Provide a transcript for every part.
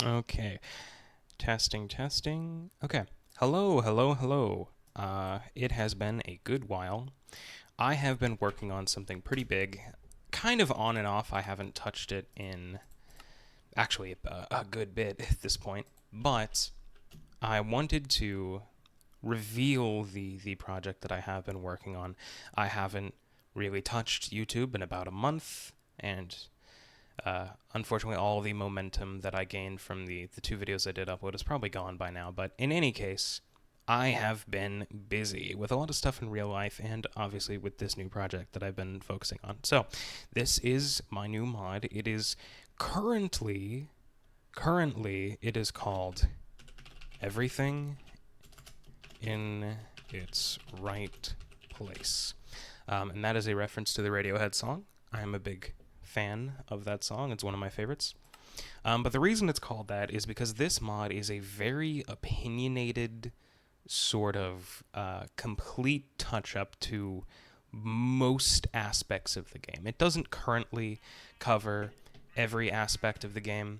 Okay. Testing, testing. Okay. Hello, hello, hello. It has been a good while. I have been working on something pretty big, kind of on and off. I haven't touched it in actually a good bit at this point, but I wanted to reveal the project that I have been working on. I haven't really touched YouTube in about a month, and unfortunately, all the momentum that I gained from the two videos I did upload is probably gone by now. But in any case, I have been busy with a lot of stuff in real life and obviously with this new project that I've been focusing on. So, this is my new mod. It is currently it is called Everything in Its Right Place. And that is a reference to the Radiohead song. I am a big fan of that song. It's one of my favorites. But the reason it's called that is because this mod is a very opinionated, sort of complete touch up to most aspects of the game. It doesn't currently cover every aspect of the game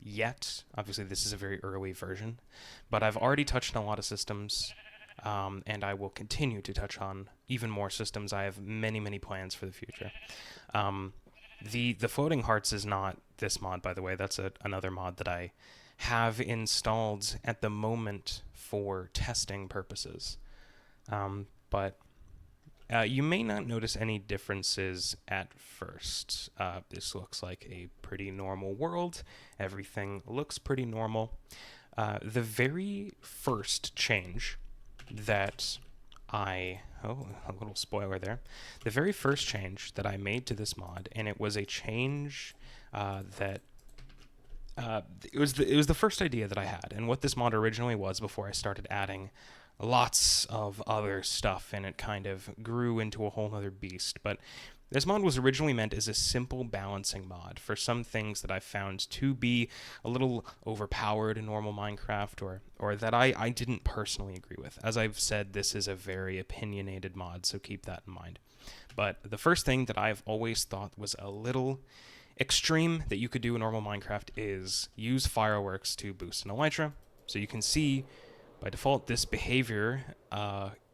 yet. Obviously, this is a very early version, but I've already touched on a lot of systems. And I will continue to touch on even more systems. I have many plans for the future. The floating hearts is not this mod, by the way. That's another mod that I have installed at the moment for testing purposes. But you may not notice any differences at first. This looks like a pretty normal world. Everything looks pretty normal. The very first change that a little spoiler there. The very first change that I made to this mod, and it was a change that it was the first idea that I had, and what this mod originally was before I started adding lots of other stuff, and it kind of grew into a whole other beast. But this mod was originally meant as a simple balancing mod for some things that I found to be a little overpowered in normal Minecraft, or that I didn't personally agree with. As I've said, this is a very opinionated mod, so keep that in mind. But the first thing that I've always thought was a little extreme that you could do in normal Minecraft is use fireworks to boost an elytra. So you can see, by default, this behavior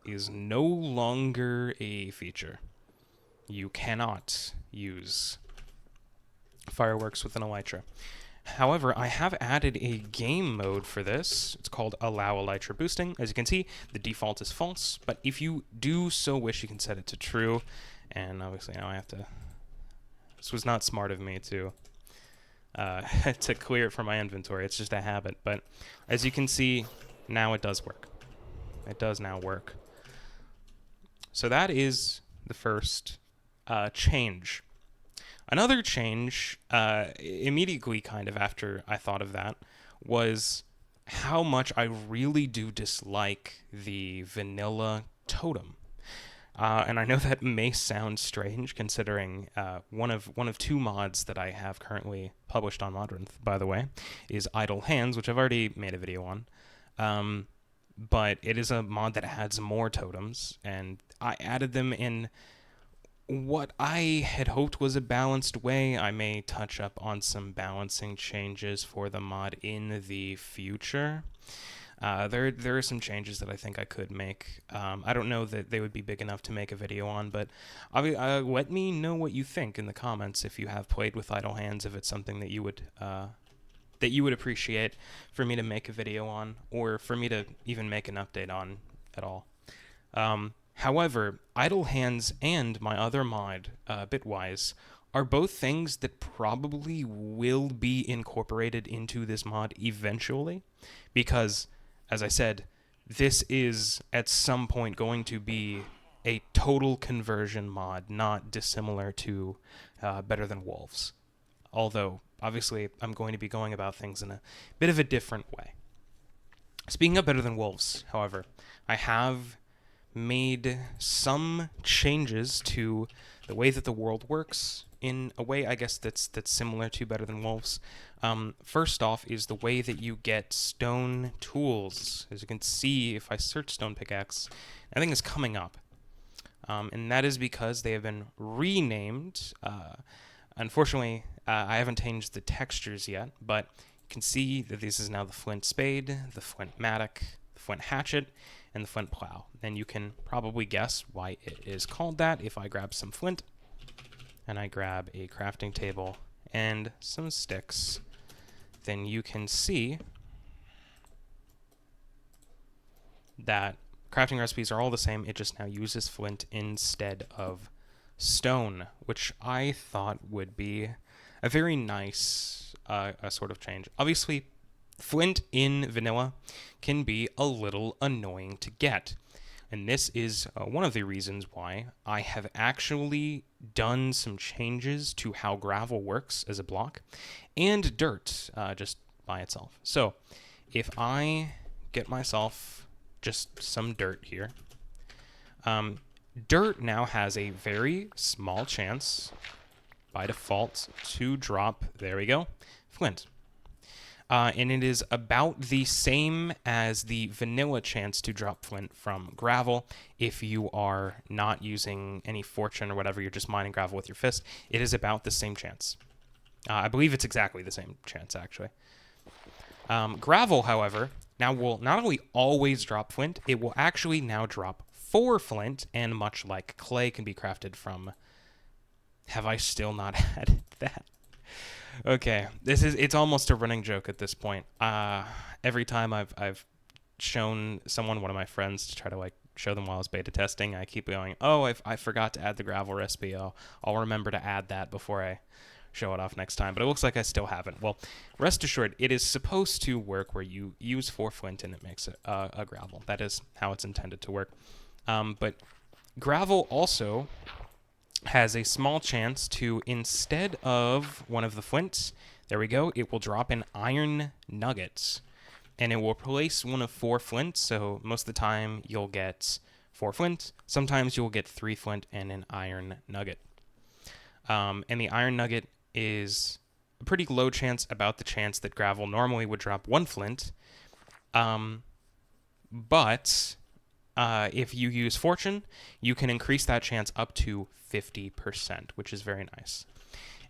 is no longer a feature. You cannot use fireworks with an elytra. However, I have added a game mode for this. It's called Allow Elytra Boosting. As you can see, the default is false, but if you do so wish, you can set it to true. And obviously now I have to... This was not smart of me to to clear it from my inventory. It's just a habit. But as you can see, now it does work. It does now work. So that is the first change. Another change, immediately kind of after I thought of that, was how much I really do dislike the vanilla totem. And I know that may sound strange, considering one of two mods that I have currently published on Modrinth, by the way, is Idle Hands, which I've already made a video on. But it is a mod that adds more totems, and I added them in what I had hoped was a balanced way. I may touch up on some balancing changes for the mod in the future. There are some changes that I think I could make. I don't know that they would be big enough to make a video on, but let me know what you think in the comments if you have played with Idle Hands, if it's something that you would appreciate for me to make a video on, or for me to even make an update on at all. However, Idle Hands and my other mod, Bitwise, are both things that probably will be incorporated into this mod eventually, because, as I said, this is at some point going to be a total conversion mod, not dissimilar to Better Than Wolves. Although, obviously, I'm going to be going about things in a bit of a different way. Speaking of Better Than Wolves, however, I have made some changes to the way that the world works in a way, I guess, that's similar to Better Than Wolves. First off is the way that you get stone tools. As you can see, if I search stone pickaxe, nothing is coming up. And that is because they have been renamed. Unfortunately, I haven't changed the textures yet, but You can see that this is now the flint spade, the flint mattock, the flint hatchet, and the flint plow. And you can probably guess why it is called that if I grab some flint and I grab a crafting table and some sticks. Then you can see that crafting recipes are all the same. It just now uses flint instead of stone, which I thought would be a very nice sort of change. Obviously, flint in vanilla can be a little annoying to get. And this is one of the reasons why I have actually done some changes to how gravel works as a block and dirt just by itself. So if I get myself just some dirt here, dirt now has a very small chance by default to drop, there we go, flint. And it is about the same as the vanilla chance to drop flint from gravel. If you are not using any fortune or whatever, you're just mining gravel with your fist, it is about the same chance. I believe it's exactly the same chance, actually. Gravel, however, now will not only always drop flint, it will actually now drop 4 flint, and much like clay can be crafted from... Have I still not added that? Okay, it's almost a running joke at this point. Every time I've shown someone, one of my friends, to try to like show them while I was beta testing, I keep going, oh, I forgot to add the gravel recipe. I'll remember to add that before I show it off next time. But it looks like I still haven't. Well, rest assured, it is supposed to work where you use 4 flint and it makes it a gravel. That is how it's intended to work. But gravel also has a small chance to, instead of one of the flints, there we go, it will drop an iron nuggets. And it will replace one of 4 flints, so most of the time you'll get 4 flint. Sometimes you'll get 3 flint and an iron nugget. And the iron nugget is a pretty low chance, about the chance that gravel normally would drop 1 flint. But if you use fortune, you can increase that chance up to 50%, which is very nice.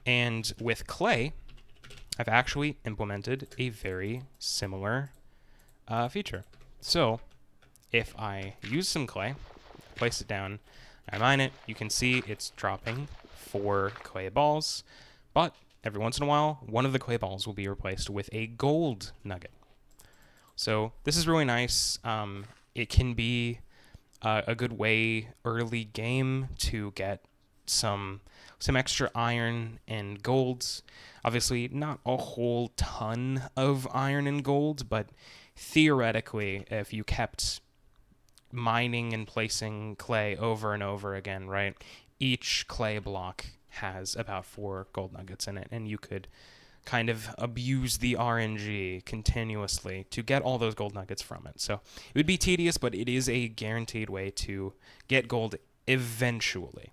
And with clay, I've actually implemented a very similar feature. So if I use some clay, place it down, I mine it, you can see it's dropping 4 clay balls, but every once in a while, one of the clay balls will be replaced with a gold nugget. So this is really nice. It can be a good way early game to get some extra iron and golds. Obviously, not a whole ton of iron and gold, but theoretically, if you kept mining and placing clay over and over again, right, each clay block has about 4 gold nuggets in it, and you could kind of abuse the RNG continuously to get all those gold nuggets from it. So it would be tedious, but it is a guaranteed way to get gold eventually,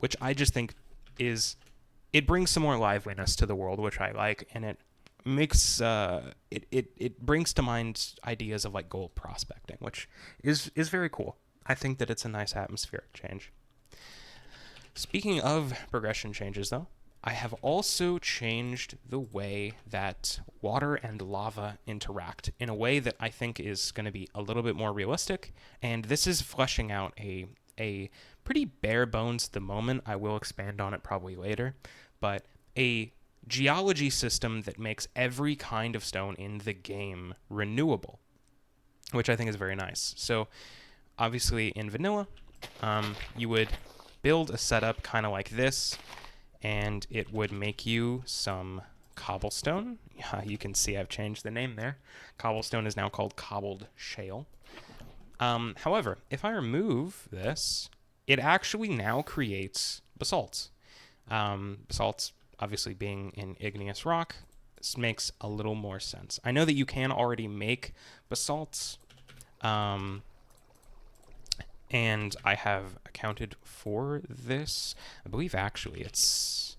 which I just think it brings some more liveliness to the world, which I like, and it makes it brings to mind ideas of like gold prospecting, which is very cool. I think that it's a nice atmospheric change. Speaking of progression changes, though, I have also changed the way that water and lava interact in a way that I think is going to be a little bit more realistic, and this is fleshing out a pretty bare bones at the moment. I will expand on it probably later, but a geology system that makes every kind of stone in the game renewable, which I think is very nice. So obviously in vanilla, you would build a setup kind of like this, and it would make you some cobblestone. You can see I've changed the name there. Cobblestone is now called cobbled shale. However, if I remove this, it actually now creates basalt. Basalt, obviously being an igneous rock, this makes a little more sense. I know that you can already make basalt, and I have accounted for this. I believe actually it's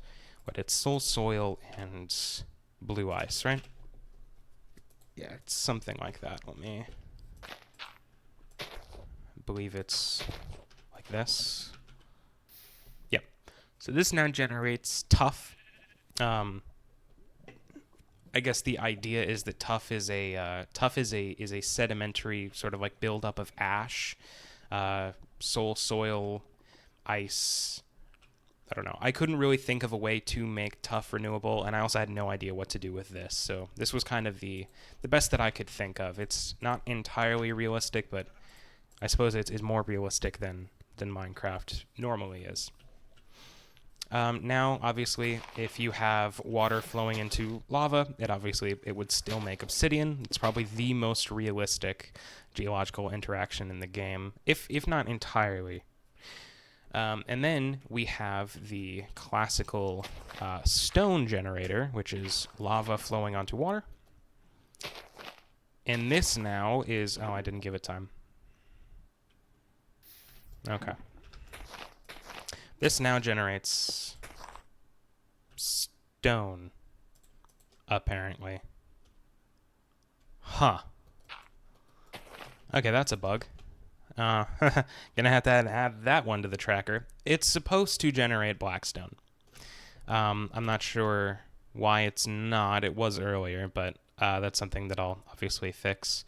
soul soil and blue ice, right? Yeah, it's something like that. Let me... I believe it's like this. Yep. So this now generates tough I guess the idea is that tuff is a sedimentary sort of like buildup of ash, soil, ice. I don't know. I couldn't really think of a way to make tuff renewable, and I also had no idea what to do with this. So this was kind of the best that I could think of. It's not entirely realistic, but I suppose it's more realistic than Minecraft normally is. Now, obviously, if you have water flowing into lava, it would still make obsidian. It's probably the most realistic geological interaction in the game, if not entirely. And then we have the classical stone generator, which is lava flowing onto water. And this now is... Oh, I didn't give it time. Okay. This now generates stone, apparently. Huh. Okay, that's a bug. Gonna have to add that one to the tracker. It's supposed to generate blackstone. I'm not sure why it's not. It was earlier, but that's something that I'll obviously fix.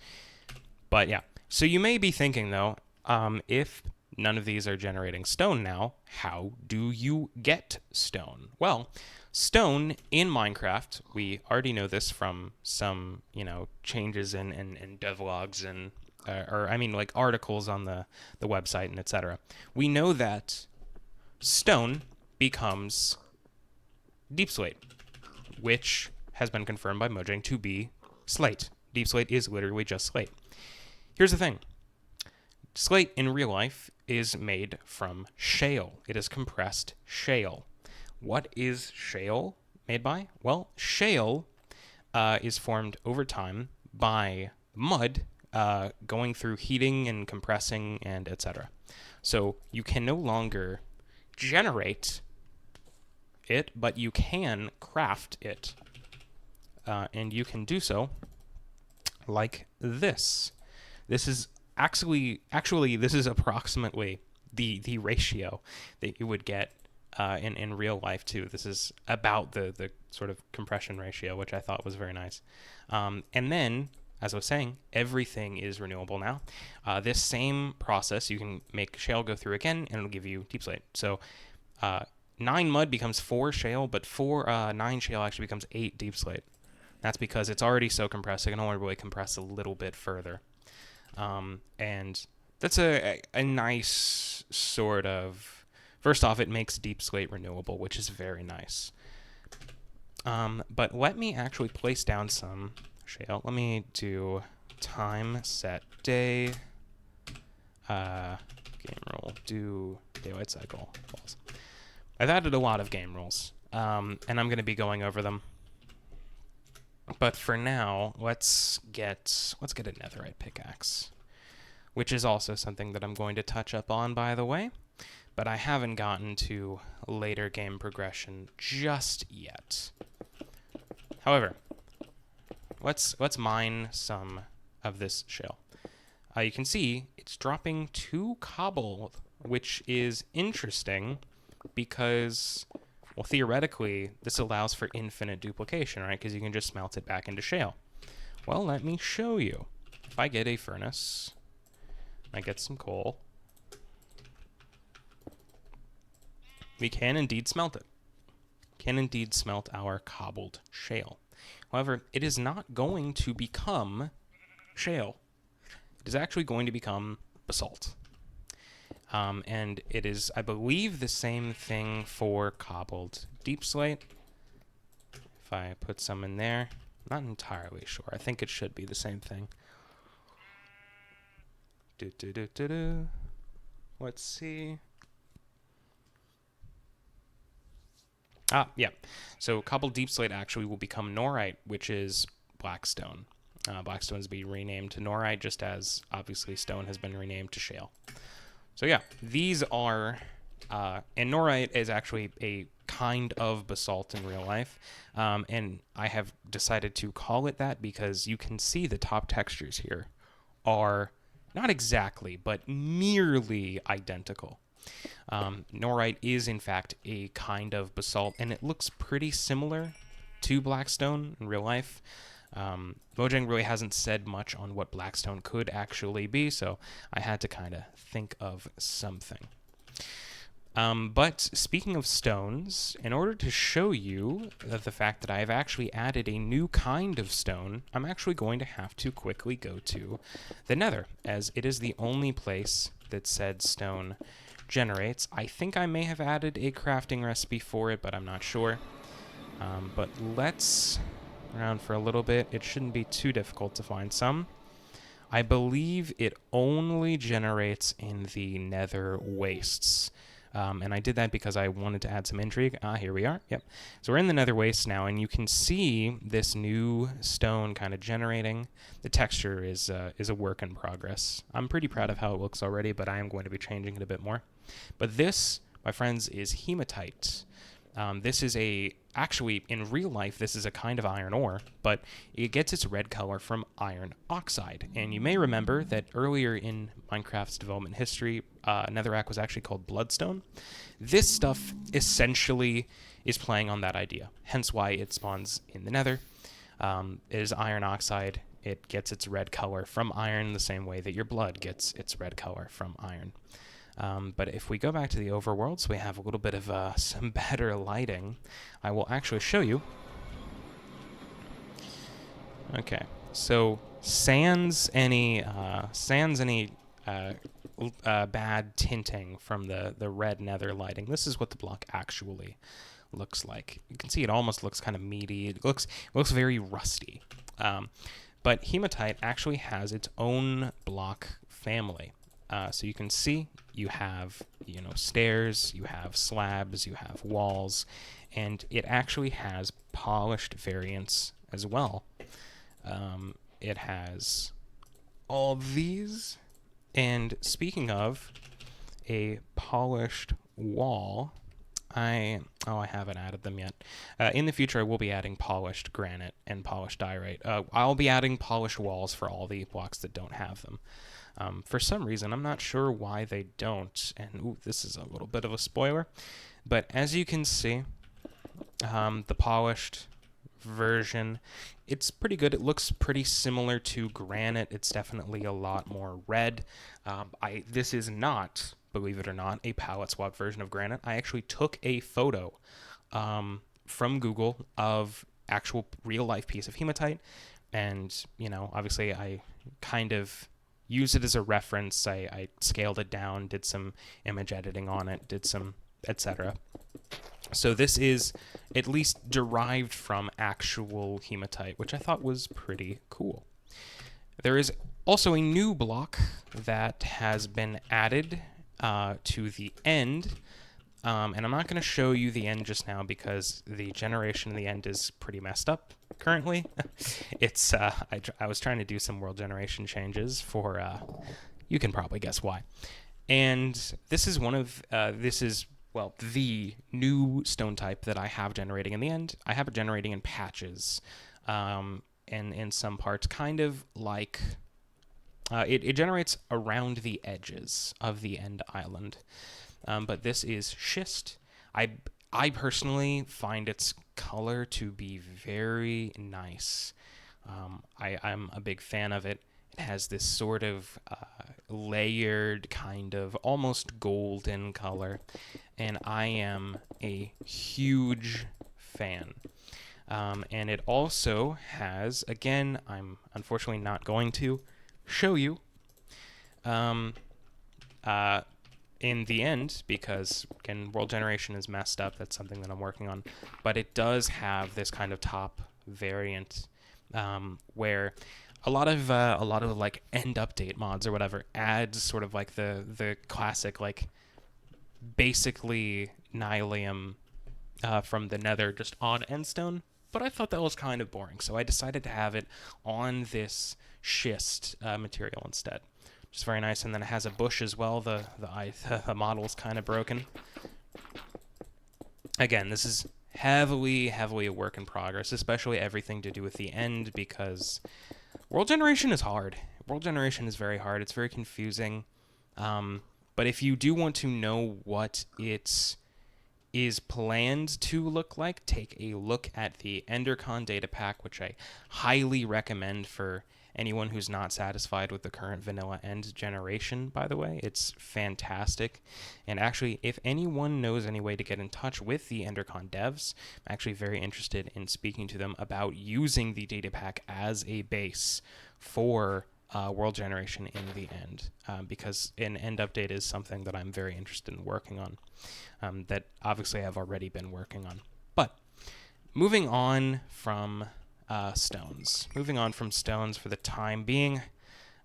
But yeah, so you may be thinking, though, if none of these are generating stone now, how do you get stone? Well, stone in Minecraft, we already know this from some, changes in devlogs and, like articles on the website and etc. We know that stone becomes deep slate, which has been confirmed by Mojang to be slate. Deep slate is literally just slate. Here's the thing. Slate in real life is made from shale. It is compressed shale. What is shale made by? Well, shale is formed over time by mud going through heating and compressing and etc. So you can no longer generate it, but you can craft it. And you can do so like this. This is actually this is approximately the ratio that you would get in real life too. This is about the sort of compression ratio, which I thought was very nice. And then, as I was saying, everything is renewable now. This same process you can make shale go through again, and it'll give you deep slate. So 9 mud becomes 4 shale, but 9 shale actually becomes 8 deep slate. That's because it's already so compressed, it can only really compress a little bit further. And that's a nice sort of... First off, it makes deep slate renewable, which is very nice. But let me actually place down some shale. Let me do time, set, day, game rule, do daylight cycle, false. I've added a lot of game rules, and I'm going to be going over them. But for now, let's get a netherite pickaxe, which is also something that I'm going to touch up on, by the way. But I haven't gotten to later game progression just yet. However, let's mine some of this shale. You can see it's dropping 2 cobble, which is interesting because, well, theoretically, this allows for infinite duplication, right? Because you can just smelt it back into shale. Well, let me show you. If I get a furnace, I get some coal, we can indeed smelt it. Can indeed smelt our cobbled shale. However, it is not going to become shale. It is actually going to become basalt. And it is, I believe, the same thing for cobbled deep slate. If I put some in there, not entirely sure. I think it should be the same thing. Let's see. Yeah. So cobbled deep slate actually will become norite, which is blackstone. Blackstone's be renamed to norite, just as obviously stone has been renamed to shale. So yeah, these are, and norite is actually a kind of basalt in real life, and I have decided to call it that because you can see the top textures here are not exactly, but nearly identical. Norite is in fact a kind of basalt, and it looks pretty similar to Blackstone in real life. Mojang really hasn't said much on what Blackstone could actually be, so I had to kind of think of something. But speaking of stones, in order to show you the fact that I have actually added a new kind of stone, I'm actually going to have to quickly go to the Nether, as it is the only place that said stone generates. I think I may have added a crafting recipe for it, but I'm not sure. But let's around for a little bit. It shouldn't be too difficult to find some. I believe it only generates in the Nether wastes. And I did that because I wanted to add some intrigue. Here we are. Yep. So we're in the Nether wastes now, and you can see this new stone kind of generating. The texture is a work in progress. I'm pretty proud of how it looks already, but I am going to be changing it a bit more. But this, my friends, is hematite. This is actually, in real life, this is a kind of iron ore, but it gets its red color from iron oxide. And you may remember that earlier in Minecraft's development history, netherrack was actually called bloodstone. This stuff essentially is playing on that idea, hence why it spawns in the nether. It is iron oxide. It gets its red color from iron the same way that your blood gets its red color from iron. But if we go back to the overworld, so we have a little bit of some better lighting, I will actually show you. Okay, so sans any bad tinting from the red nether lighting, this is what the block actually looks like. You can see it almost looks kind of meaty. It looks very rusty. But hematite actually has its own block family. So you can see you have, stairs, you have slabs, you have walls, and it actually has polished variants as well. It has all of these, and speaking of a polished wall, I haven't added them yet. In the future, I will be adding polished granite and polished diorite. I'll be adding polished walls for all the blocks that don't have them. For some reason, I'm not sure why they don't, and this is a little bit of a spoiler, but as you can see, the polished version, it's pretty good. It looks pretty similar to granite. It's definitely a lot more red. This is not, believe it or not, a palette swap version of granite. I actually took a photo from Google of actual real-life piece of hematite, and, obviously I kind of use it as a reference. I scaled it down, did some image editing on it, did some etc. So this is at least derived from actual hematite, which I thought was pretty cool. There is also a new block that has been added to the end, and I'm not going to show you the end just now because the generation in the end is pretty messed up currently. It's I was trying to do some world generation changes for you can probably guess why. And this is the new stone type that I have generating in the end. I have it generating in patches, and in some parts, kind of like it generates around the edges of the end island. But this is schist. I personally find its color to be very nice. I'm a big fan of it. It has this sort of layered kind of almost golden color, and I am a huge fan. And it also has, again, I'm unfortunately not going to show you in the end, because, again, world generation is messed up. That's something that I'm working on. But it does have this kind of top variant where a lot of like end update mods or whatever adds sort of like the classic, like, basically Nylium from the nether just on endstone. But I thought that was kind of boring, so I decided to have it on this schist material instead. Which is very nice, and then it has a bush as well. The model's kind of broken. Again, this is heavily a work in progress, especially everything to do with the end, because world generation is hard. World generation is very hard. It's very confusing. But if you do want to know what its is planned to look like, take a look at the EnderCon data pack, which I highly recommend for anyone who's not satisfied with the current vanilla end generation, by the way. It's fantastic. And actually, if anyone knows any way to get in touch with the EnderCon devs, I'm actually very interested in speaking to them about using the data pack as a base for world generation in the end, because an end update is something that I'm very interested in working on, that obviously I've already been working on. But moving on from stones for the time being,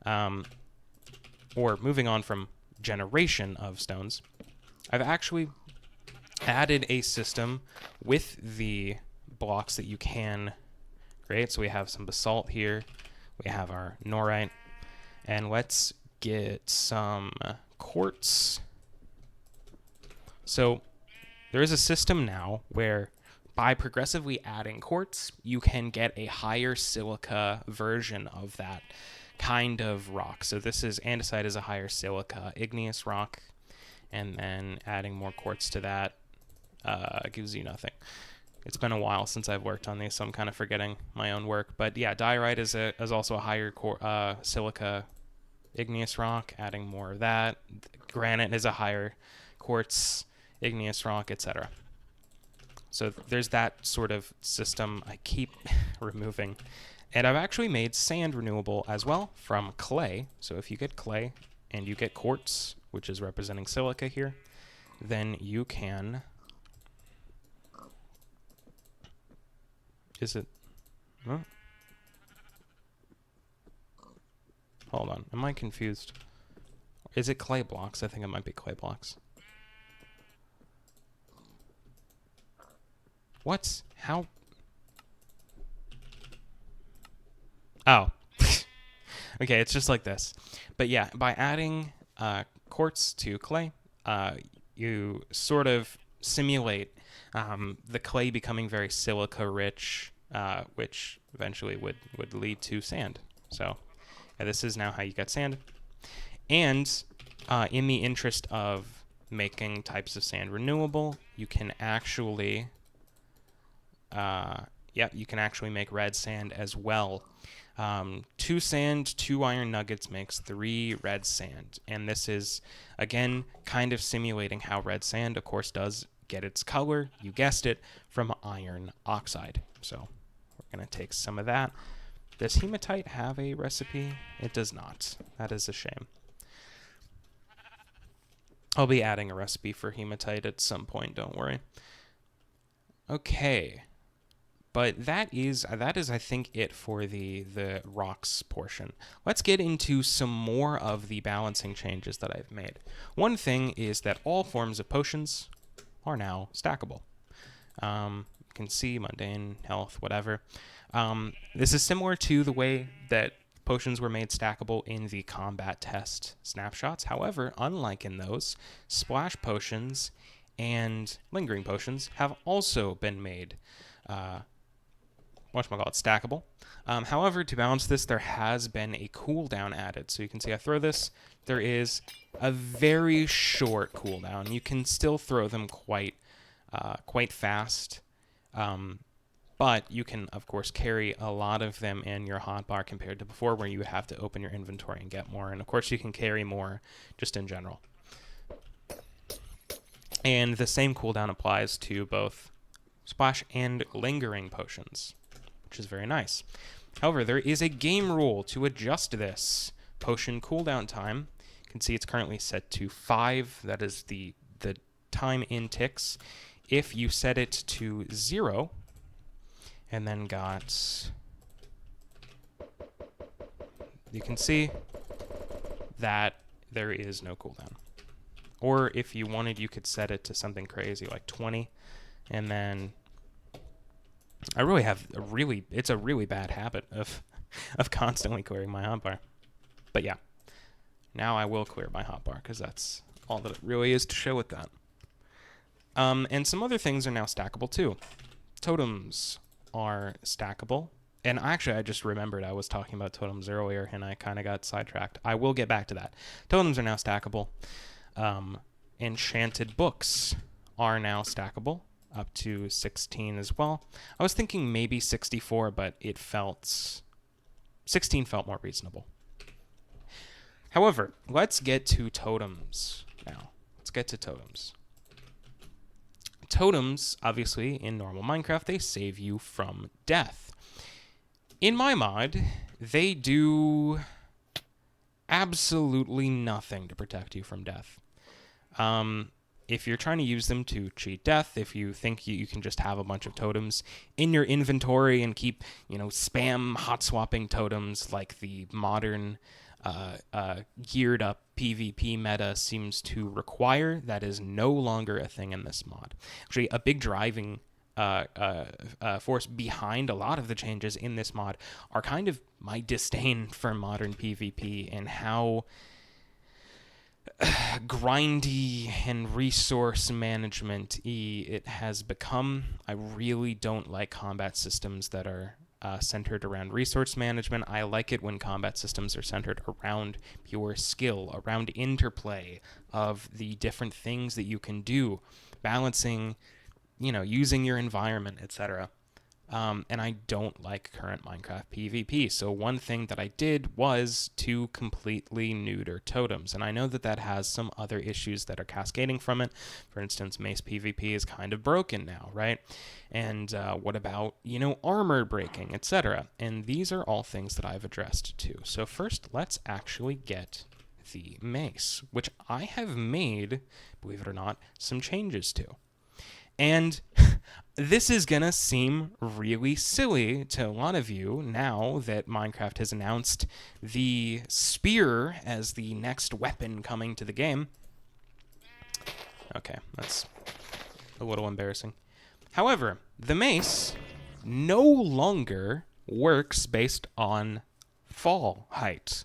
or moving on from generation of stones, I've actually added a system with the blocks that you can create. So we have some basalt here, we have our norite, and let's get some quartz. So there is a system now where by progressively adding quartz, you can get a higher silica version of that kind of rock. So this is andesite is a higher silica igneous rock, and then adding more quartz to that gives you nothing. It's been a while since I've worked on these, so I'm kind of forgetting my own work. But yeah, diorite is also a higher silica igneous rock, adding more of that. Granite is a higher quartz igneous rock, etc. So there's that sort of system I keep removing. And I've actually made sand renewable as well from clay. So if you get clay and you get quartz, which is representing silica here, then you can... Is it... Huh? Hold on. Am I confused? Is it clay blocks? I think it might be clay blocks. What? How? Oh. Okay, it's just like this. But yeah, by adding quartz to clay, you sort of simulate the clay becoming very silica-rich, which eventually would lead to sand. So yeah, this is now how you get sand. And in the interest of making types of sand renewable, you can actually... you can actually make red sand as well. 2 sand, 2 iron nuggets makes 3 red sand. And this is, again, kind of simulating how red sand, of course, does get its color, you guessed it, from iron oxide. So we're going to take some of that. Does hematite have a recipe? It does not. That is a shame. I'll be adding a recipe for hematite at some point, don't worry. Okay. But that is, I think, it for the rocks portion. Let's get into some more of the balancing changes that I've made. One thing is that all forms of potions are now stackable. You can see mundane, health, whatever. This is similar to the way that potions were made stackable in the combat test snapshots. However, unlike in those, splash potions and lingering potions have also been made stackable. However, to balance this, there has been a cooldown added. So you can see I throw this. There is a very short cooldown. You can still throw them quite fast. But you can, of course, carry a lot of them in your hotbar compared to before, where you have to open your inventory and get more. And, of course, you can carry more just in general. And the same cooldown applies to both splash and lingering potions, which is very nice. However, there is a game rule to adjust this potion cooldown time. You can see it's currently set to 5. That is the time in ticks. If you set it to 0, and then you can see that there is no cooldown. Or if you wanted, you could set it to something crazy like 20, and then I really have it's a really bad habit of constantly clearing my hotbar. But yeah, now I will clear my hotbar because that's all that it really is to show with that. And some other things are now stackable too. Totems are stackable. And actually, I just remembered I was talking about totems earlier, and I kind of got sidetracked. I will get back to that. Totems are now stackable. Enchanted books are now stackable up to 16 as well. I was thinking maybe 64, but 16 felt more reasonable. However, let's get to totems now. Let's get to totems. Totems, obviously, in normal Minecraft, they save you from death. In my mod, they do absolutely nothing to protect you from death. If you're trying to use them to cheat death, if you think you can just have a bunch of totems in your inventory and keep, spam hot swapping totems like the modern geared up PvP meta seems to require, that is no longer a thing in this mod. Actually, a big driving force behind a lot of the changes in this mod are kind of my disdain for modern PvP and how grindy and resource management-y it has become. I really don't like combat systems that are centered around resource management. I like it when combat systems are centered around pure skill, around interplay of the different things that you can do, balancing, using your environment, etc. And I don't like current Minecraft PvP. So one thing that I did was to completely neuter totems. And I know that has some other issues that are cascading from it. For instance, Mace PvP is kind of broken now, right? And what about, armor breaking, etc. And these are all things that I've addressed too. So first, let's actually get the Mace, which I have made, believe it or not, some changes to. And this is going to seem really silly to a lot of you now that Minecraft has announced the spear as the next weapon coming to the game. Okay, that's a little embarrassing. However, the mace no longer works based on fall height.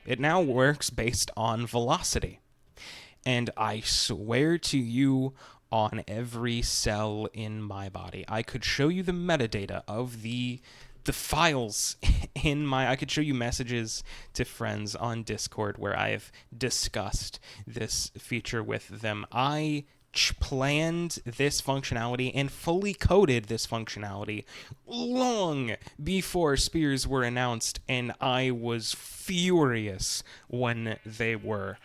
It now works based on velocity. And I swear to you, on every cell in my body, I could show you the metadata of the files in I could show you messages to friends on Discord where I have discussed this feature with them. I planned this functionality and fully coded this functionality long before spears were announced, and I was furious when they were.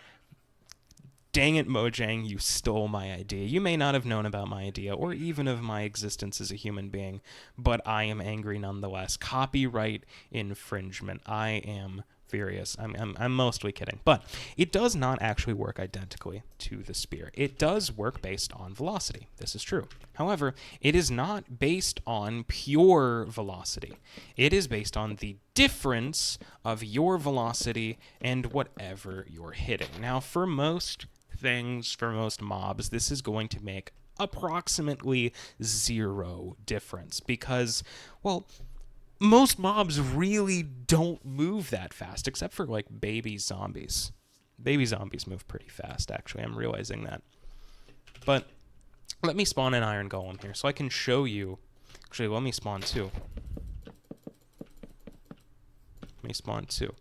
Dang it, Mojang, you stole my idea. You may not have known about my idea or even of my existence as a human being, but I am angry nonetheless. Copyright infringement. I am furious. I'm mostly kidding. But it does not actually work identically to the spear. It does work based on velocity. This is true. However, it is not based on pure velocity. It is based on the difference of your velocity and whatever you're hitting. Now, for most things, for most mobs, this is going to make approximately 0 difference because, well, most mobs really don't move that fast, except for like baby zombies. Baby zombies move pretty fast, actually. I'm realizing that. But let me spawn an iron golem here so I can show you. Actually, let me spawn 2. Let me spawn 2.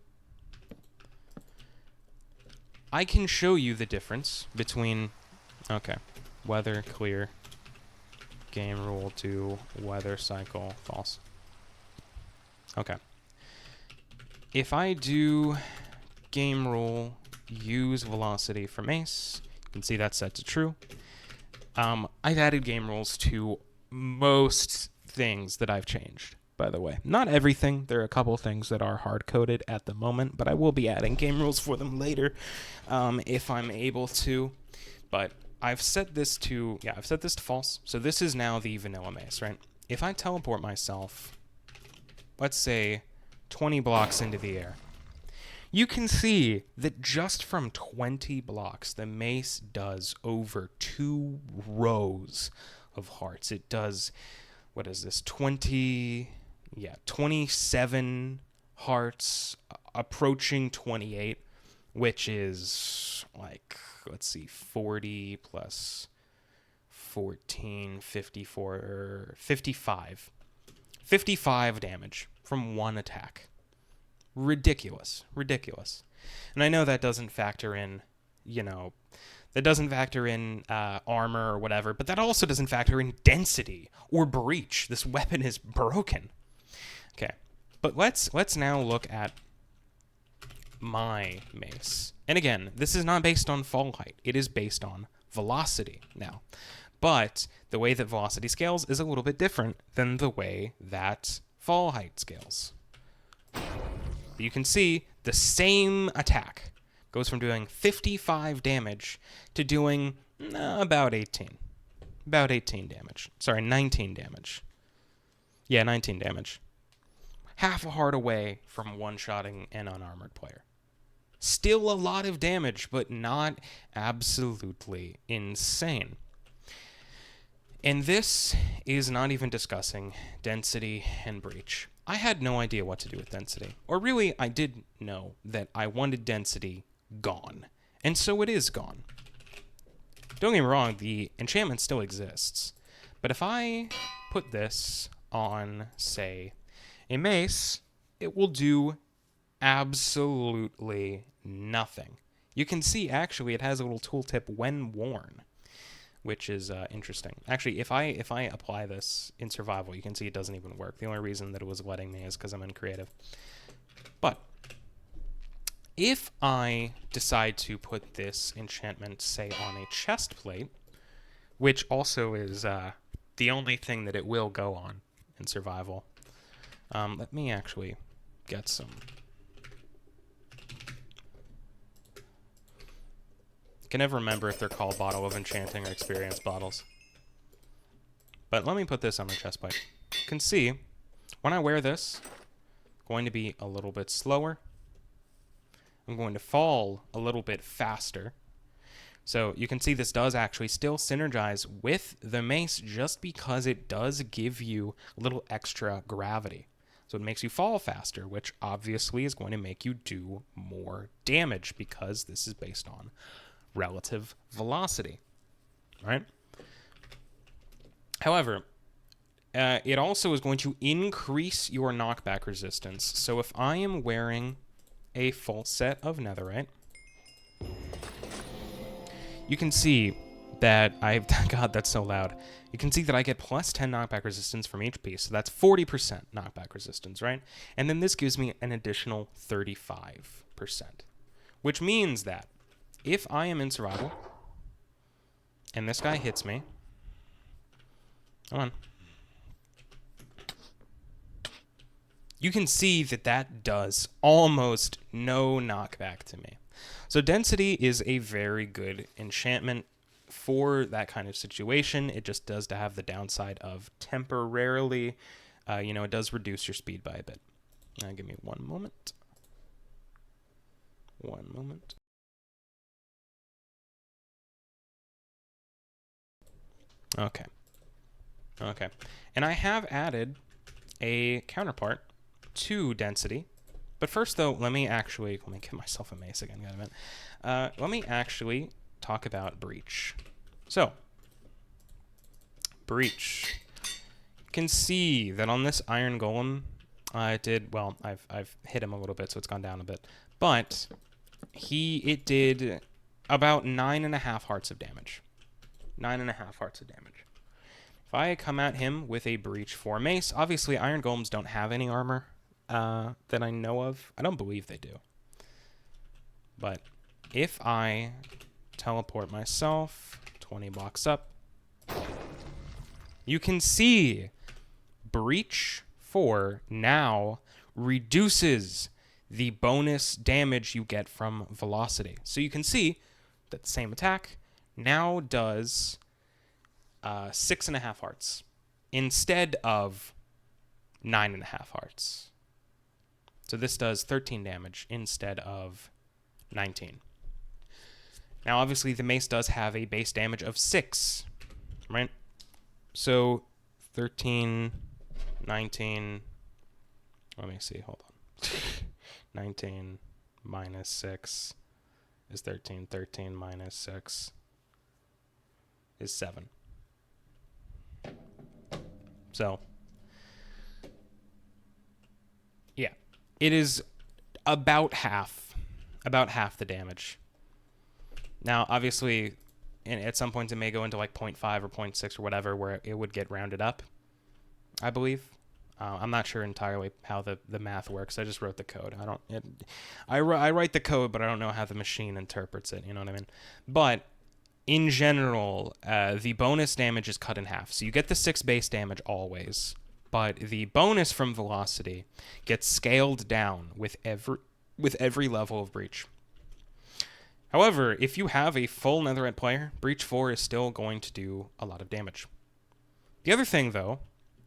I can show you the difference between, okay, weather, clear, game rule to weather cycle, false. Okay. If I do game rule, use velocity for mace, you can see that's set to true. I've added game rules to most things that I've changed, by the way. Not everything. There are a couple things that are hard-coded at the moment, but I will be adding game rules for them later if I'm able to. But I've set this to, false. So this is now the vanilla mace, right? If I teleport myself, let's say 20 blocks into the air, you can see that just from 20 blocks, the mace does over 2 rows of hearts. It does, what is this, 27 hearts, approaching 28, which is like, let's see, 40 plus 14, 54, 55. 55 damage from one attack. Ridiculous. And I know that doesn't factor in, That doesn't factor in armor or whatever, but that also doesn't factor in density or breach. This weapon is broken. Okay, but let's now look at my mace. And again, this is not based on fall height. It is based on velocity now. But the way that velocity scales is a little bit different than the way that fall height scales. You can see the same attack goes from doing 55 damage to doing about 18. About 18 damage. Sorry, 19 damage. Yeah, 19 damage. Half a heart away from one-shotting an unarmored player. Still a lot of damage, but not absolutely insane. And this is not even discussing density and breach. I had no idea what to do with density. Or really, I did know that I wanted density gone. And so it is gone. Don't get me wrong, the enchantment still exists. But if I put this on, say, a mace, it will do absolutely nothing. You can see, actually, it has a little tooltip when worn, which is interesting. Actually, if I apply this in survival, you can see it doesn't even work. The only reason that it was letting me is because I'm in creative. But if I decide to put this enchantment, say, on a chest plate, which also is the only thing that it will go on in survival. Let me actually get some. I can never remember if they're called Bottle of Enchanting or Experience bottles. But let me put this on my chest plate. You can see, when I wear this, I'm going to be a little bit slower. I'm going to fall a little bit faster. So you can see this does actually still synergize with the mace just because it does give you a little extra gravity. So it makes you fall faster, which obviously is going to make you do more damage because this is based on relative velocity, right? However, it also is going to increase your knockback resistance. So if I am wearing a full set of netherite, you can see that God, that's so loud. You can see that I get plus 10 knockback resistance from each piece. So that's 40% knockback resistance, right? And then this gives me an additional 35%, which means that if I am in survival and this guy hits me, come on. You can see that that does almost no knockback to me. So density is a very good enchantment for that kind of situation. It just does to have the downside of temporarily, it does reduce your speed by a bit. Now give me one moment. One moment. Okay. Okay. And I have added a counterpart to density. But first, though, let me get myself a mace again. Got a minute. Let me actually talk about breach. So, breach. You can see that on this iron golem, I've hit him a little bit, so it's gone down a bit. But it did about 9.5 hearts of damage. 9.5 hearts of damage. If I come at him with a breach for mace, obviously iron golems don't have any armor that I know of. I don't believe they do. But if I teleport myself 20 blocks up, you can see breach 4 now reduces the bonus damage you get from velocity. So you can see that the same attack now does 6.5 hearts instead of 9.5 hearts. So this does 13 damage instead of 19. Now, obviously, the mace does have a base damage of 6, right? So 13, 19, let me see, hold on. 19 minus 6 is 13. 13 minus 6 is 7. So, yeah, it is about half the damage. Now, obviously, and at some points it may go into like 0.5 or 0.6 or whatever, where it would get rounded up, I believe. I'm not sure entirely how the math works. I just wrote the code. I write the code, but I don't know how the machine interprets it. You know what I mean? But in general, the bonus damage is cut in half. So you get the 6 base damage always, but the bonus from velocity gets scaled down with every level of breach. However, if you have a full Netherite player, Breach 4 is still going to do a lot of damage. The other thing, though,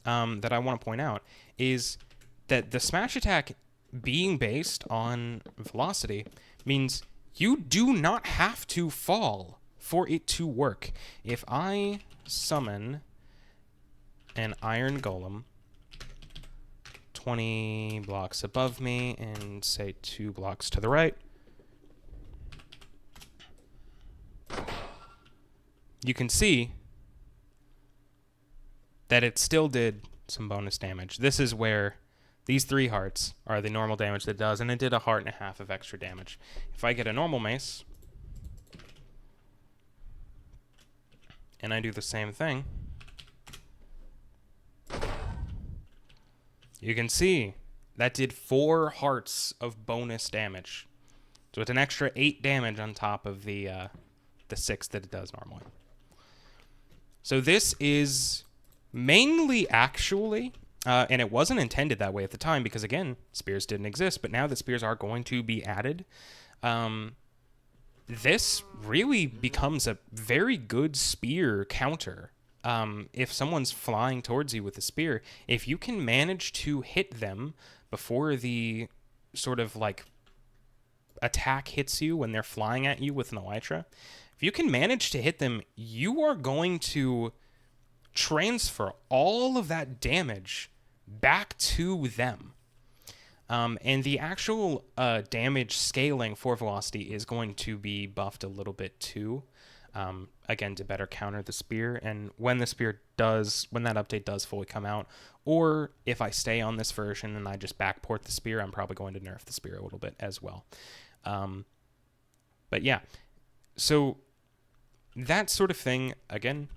that I want to point out is that the smash attack being based on velocity means you do not have to fall for it to work. If I summon an iron golem 20 blocks above me and say 2 blocks to the right, you can see that it still did some bonus damage. This is where these 3 hearts are the normal damage that it does, and it did 1.5 hearts of extra damage. If I get a normal mace, and I do the same thing, you can see that did 4 hearts of bonus damage. So it's an extra 8 damage on top of the 6 that it does normally. So this is mainly actually, and it wasn't intended that way at the time because, again, spears didn't exist, but now that spears are going to be added, this really becomes a very good spear counter. If someone's flying towards you with a spear, if you can manage to hit them before the sort of like attack hits you when they're flying at you with an elytra, if you can manage to hit them, you are going to transfer all of that damage back to them. And the actual damage scaling for velocity is going to be buffed a little bit too, again, to better counter the spear. And when that update does fully come out, or if I stay on this version and I just backport the spear, I'm probably going to nerf the spear a little bit as well. But yeah, so that sort of thing, again,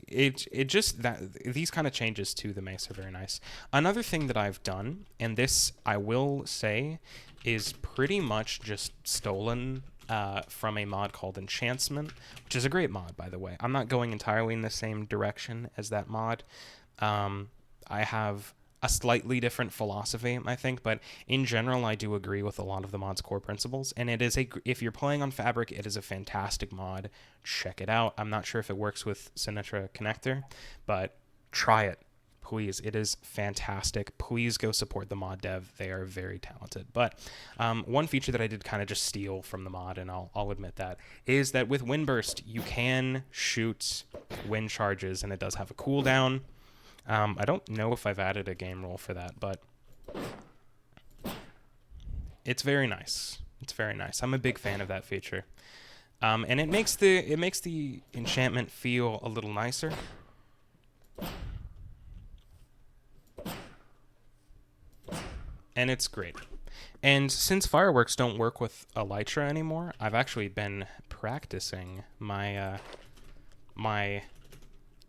these kind of changes to the mace are very nice. Another thing that I've done, and this I will say is pretty much just stolen from a mod called Enchantsment, which is a great mod, by the way. I'm not going entirely in the same direction as that mod. I have a slightly different philosophy, I think, but in general, I do agree with a lot of the mod's core principles, and if you're playing on Fabric, it is a fantastic mod. Check it out. I'm not sure if it works with Sinatra Connector, but try it, please. It is fantastic. Please go support the mod dev. They are very talented. But one feature that I did kind of just steal from the mod, and I'll admit that, is that with Windburst, you can shoot wind charges, and it does have a cooldown. I don't know if I've added a game rule for that, but it's very nice. It's very nice. I'm a big fan of that feature. And it makes the enchantment feel a little nicer. And it's great. And since fireworks don't work with elytra anymore, I've actually been practicing my my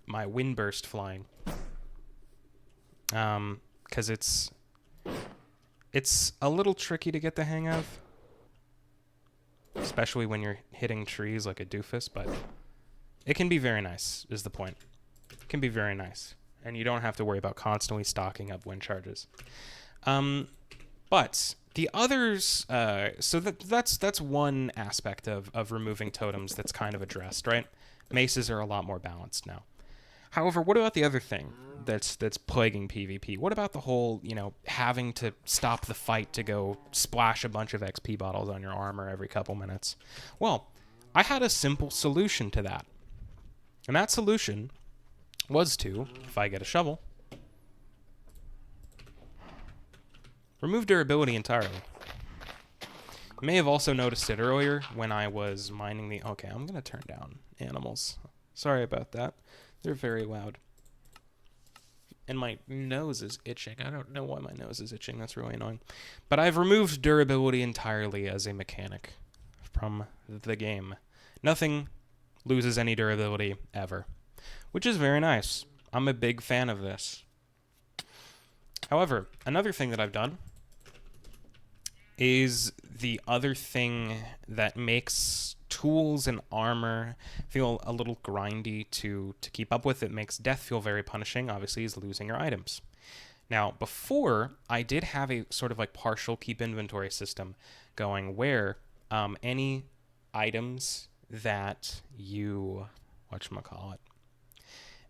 windburst flying. Because it's a little tricky to get the hang of, especially when you're hitting trees like a doofus, but it can be very nice, is the point. It can be very nice, and you don't have to worry about constantly stocking up wind charges. But the others, so that's one aspect of removing totems that's kind of addressed, right? Maces are a lot more balanced now. However, what about the other thing that's plaguing PvP? What about the whole, having to stop the fight to go splash a bunch of XP bottles on your armor every couple minutes? Well, I had a simple solution to that. And that solution was to, if I get a shovel, remove durability entirely. You may have also noticed it earlier when I was mining the... Okay, I'm going to turn down animals. Sorry about that. They're very loud. And my nose is itching. I don't know why my nose is itching. That's really annoying. But I've removed durability entirely as a mechanic from the game. Nothing loses any durability ever, which is very nice. I'm a big fan of this. However, another thing that I've done is the other thing that makes tools and armor feel a little grindy to keep up with. It makes death feel very punishing, obviously, is losing your items. Now, before, I did have a sort of like partial keep inventory system going where any items that you, whatchamacallit,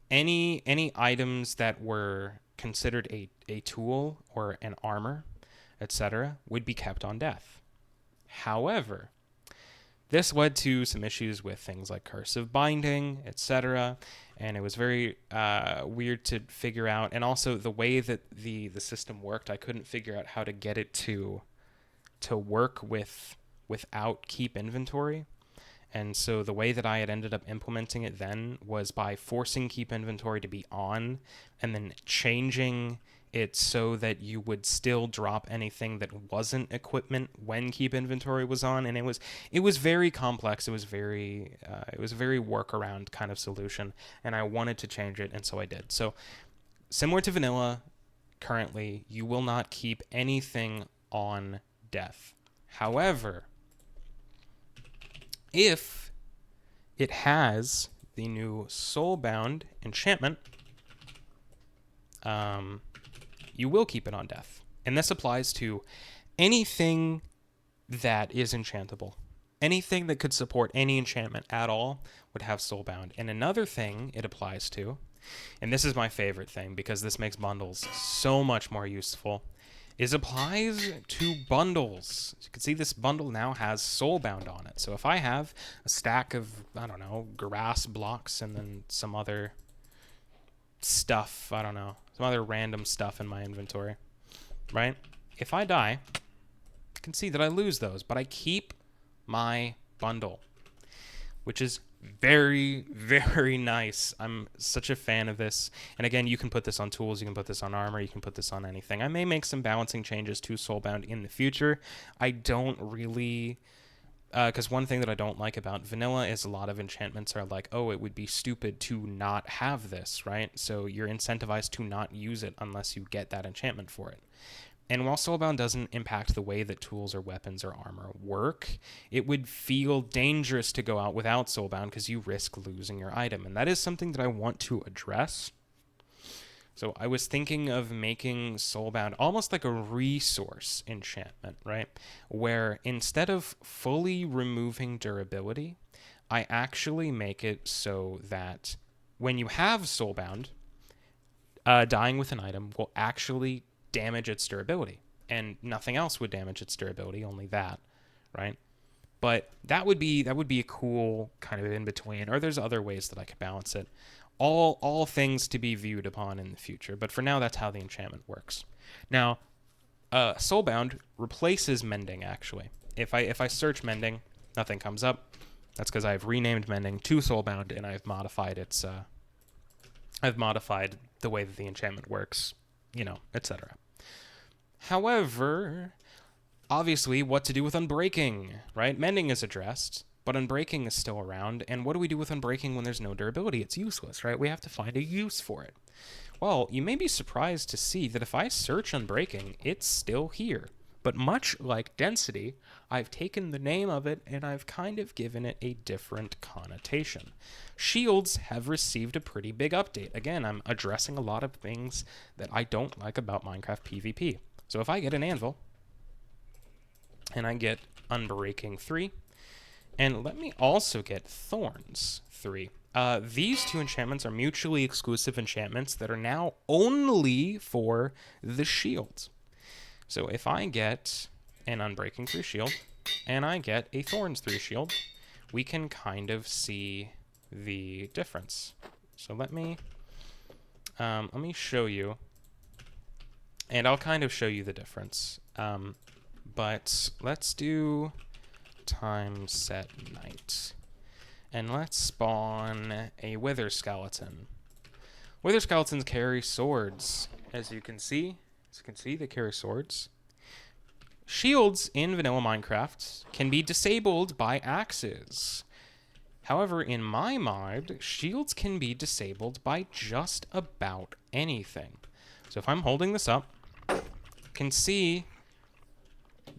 any items that were considered a tool or an armor, etc., would be kept on death. However, this led to some issues with things like cursive binding, etc., and it was very weird to figure out. And also the way that the system worked, I couldn't figure out how to get it to work without keep inventory. And so the way that I had ended up implementing it then was by forcing keep inventory to be on and then changing it so that you would still drop anything that wasn't equipment when keep inventory was on. And it was very complex. It was very workaround kind of solution, and I wanted to change it, and so I did. So similar to vanilla, currently you will not keep anything on death. However, if it has the new Soulbound enchantment, you will keep it on death. And this applies to anything that is enchantable. Anything that could support any enchantment at all would have Soulbound. And another thing it applies to, and this is my favorite thing because this makes bundles so much more useful, is applies to bundles. As you can see, this bundle now has Soulbound on it. So if I have a stack of, I don't know, grass blocks and then some other stuff, I don't know, some other random stuff in my inventory, right? If I die, you can see that I lose those, but I keep my bundle, which is very, very nice. I'm such a fan of this. And again, you can put this on tools, you can put this on armor, you can put this on anything. I may make some balancing changes to Soulbound in the future. I don't really, because one thing that I don't like about vanilla is a lot of enchantments are like, oh, it would be stupid to not have this, right? So you're incentivized to not use it unless you get that enchantment for it. And while Soulbound doesn't impact the way that tools or weapons or armor work, it would feel dangerous to go out without Soulbound because you risk losing your item. And that is something that I want to address. So I was thinking of making Soulbound almost like a resource enchantment, right? Where instead of fully removing durability, I actually make it so that when you have Soulbound, dying with an item will actually damage its durability, and nothing else would damage its durability, only that, right? But that would be a cool kind of in between, or there's other ways that I could balance it. All things to be viewed upon in the future, but for now that's how the enchantment works. Now, Soulbound replaces mending actually. If I search mending, nothing comes up. That's because I've renamed mending to Soulbound and I've modified its I've modified the way that the enchantment works, you know, etc. However, obviously, what to do with Unbreaking, right? Mending is addressed, but Unbreaking is still around, and what do we do with Unbreaking when there's no durability? It's useless, right? We have to find a use for it. Well, you may be surprised to see that if I search Unbreaking, it's still here. But much like Density, I've taken the name of it and I've kind of given it a different connotation. Shields have received a pretty big update. Again, I'm addressing a lot of things that I don't like about Minecraft PvP. So if I get an anvil, and I get Unbreaking 3, and let me also get Thorns 3. These two enchantments are mutually exclusive enchantments that are now only for the shield. So if I get an Unbreaking 3 shield, and I get a Thorns 3 shield, we can kind of see the difference. So let me show you, and I'll kind of show you the difference. But let's do time set night. And let's spawn a Wither Skeleton. Wither Skeletons carry swords, as you can see. They carry swords. Shields in vanilla Minecraft can be disabled by axes. However, in my mod, shields can be disabled by just about anything. So if I'm holding this up, you can see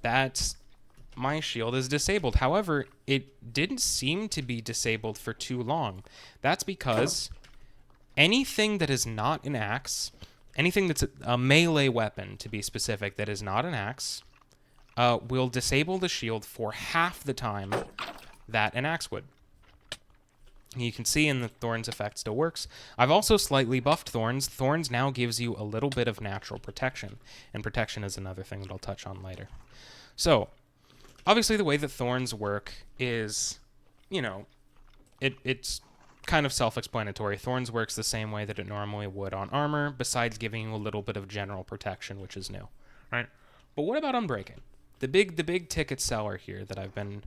that my shield is disabled. However, it didn't seem to be disabled for too long. That's because anything that is not an axe, anything that's a melee weapon, to be specific, that is not an axe, will disable the shield for half the time that an axe would. You can see in the Thorns effect still works. I've also slightly buffed Thorns. Thorns now gives you a little bit of natural protection, and protection is another thing that I'll touch on later. So, obviously the way that Thorns work is, you know, it's kind of self-explanatory. Thorns works the same way that it normally would on armor, besides giving you a little bit of general protection, which is new, right? But what about Unbreaking? The big ticket seller here that I've been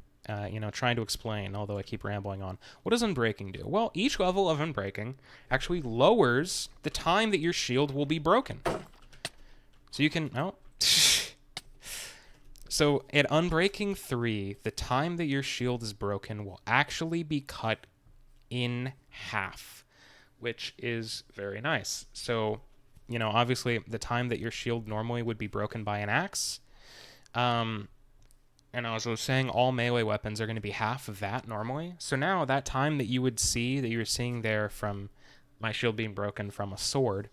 trying to explain, although I keep rambling on. What does Unbreaking do? Well, each level of Unbreaking actually lowers the time that your shield will be broken. So you can... Oh. So at Unbreaking 3, the time that your shield is broken will actually be cut in half, which is very nice. So, you know, obviously the time that your shield normally would be broken by an axe... And as I was saying, all melee weapons are going to be half of that normally. So now that time that you would see, that you were seeing there from my shield being broken from a sword,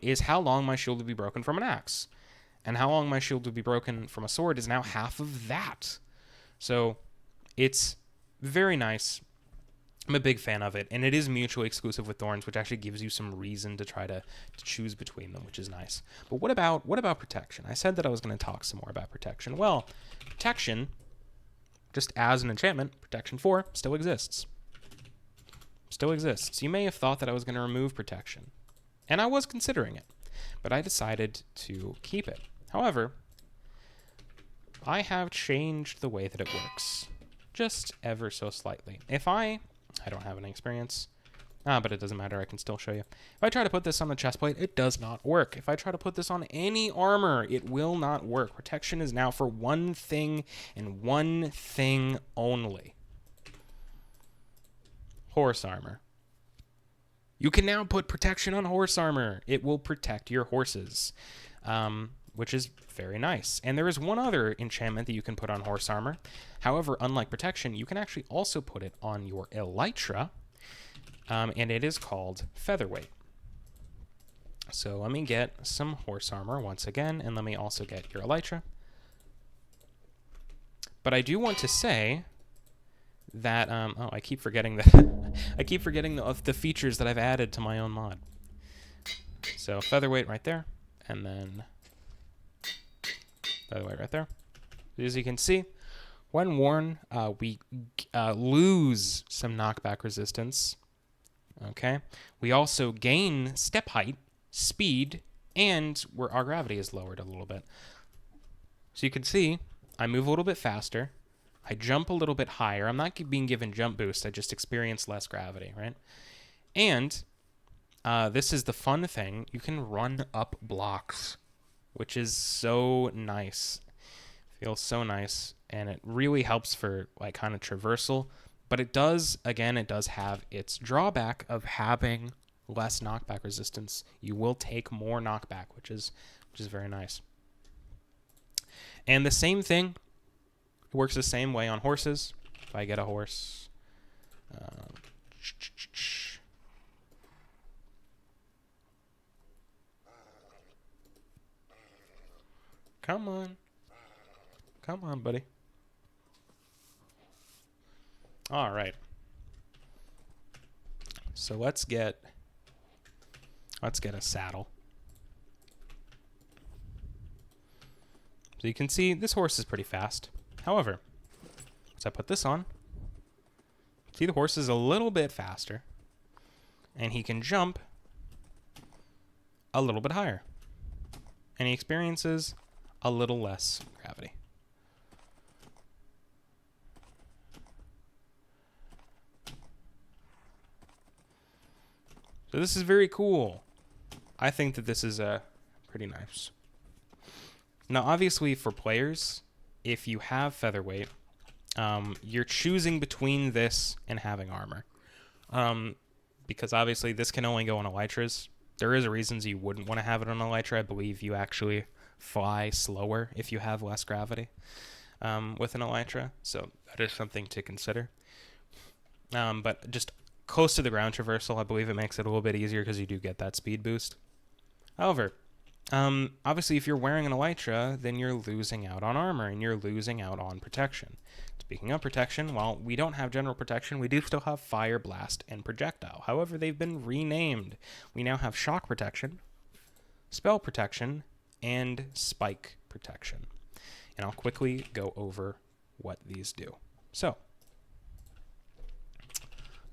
is how long my shield would be broken from an axe. And how long my shield would be broken from a sword is now half of that. So it's very nice. I'm a big fan of it, and it is mutually exclusive with Thorns, which actually gives you some reason to try to choose between them, which is nice. But what about protection? I said that I was going to talk some more about protection. Well, protection, just as an enchantment, protection 4 still exists. Still exists. You may have thought that I was going to remove protection, and I was considering it, but I decided to keep it. However, I have changed the way that it works, just ever so slightly. If I don't have any experience, but it doesn't matter, I can still show you. If I try to put this on the chestplate, it does not work. If I try to put this on any armor, it will not work. Protection is now for one thing and one thing only. Horse armor. You can now put protection on horse armor. It will protect your horses, which is very nice. And there is one other enchantment that you can put on horse armor. However, unlike protection, you can actually also put it on your elytra, and it is called featherweight. So let me get some horse armor once again, and let me also get your elytra. But I do want to say that I keep forgetting the features that I've added to my own mod. So featherweight right there, and then featherweight right there. As you can see, when worn, we lose some knockback resistance. Okay, we also gain step height, speed, and our gravity is lowered a little bit. So you can see, I move a little bit faster, I jump a little bit higher. I'm not being given jump boost, I just experience less gravity, right? And this is the fun thing, you can run up blocks, which is so nice. Feels so nice, and it really helps for like kind of traversal. But it does have its drawback of having less knockback resistance. You will take more knockback, which is very nice. And the same thing works the same way on horses. If I get a horse, come on, buddy. All right. So let's get a saddle. So you can see this horse is pretty fast. However, as I put this on, see the horse is a little bit faster, and he can jump a little bit higher, and he experiences a little less gravity. So this is very cool. I think that this is pretty nice. Now, obviously, for players, if you have featherweight, you're choosing between this and having armor. Because obviously this can only go on elytras. There is reasons you wouldn't want to have it on elytra. I believe you actually fly slower if you have less gravity with an elytra. So that is something to consider. But just close to the ground traversal, I believe it makes it a little bit easier because you do get that speed boost. However, obviously if you're wearing an elytra, then you're losing out on armor and you're losing out on protection. Speaking of protection, while we don't have general protection, we do still have fire, blast, and projectile. However, they've been renamed. We now have shock protection, spell protection, and spike protection. And I'll quickly go over what these do. So,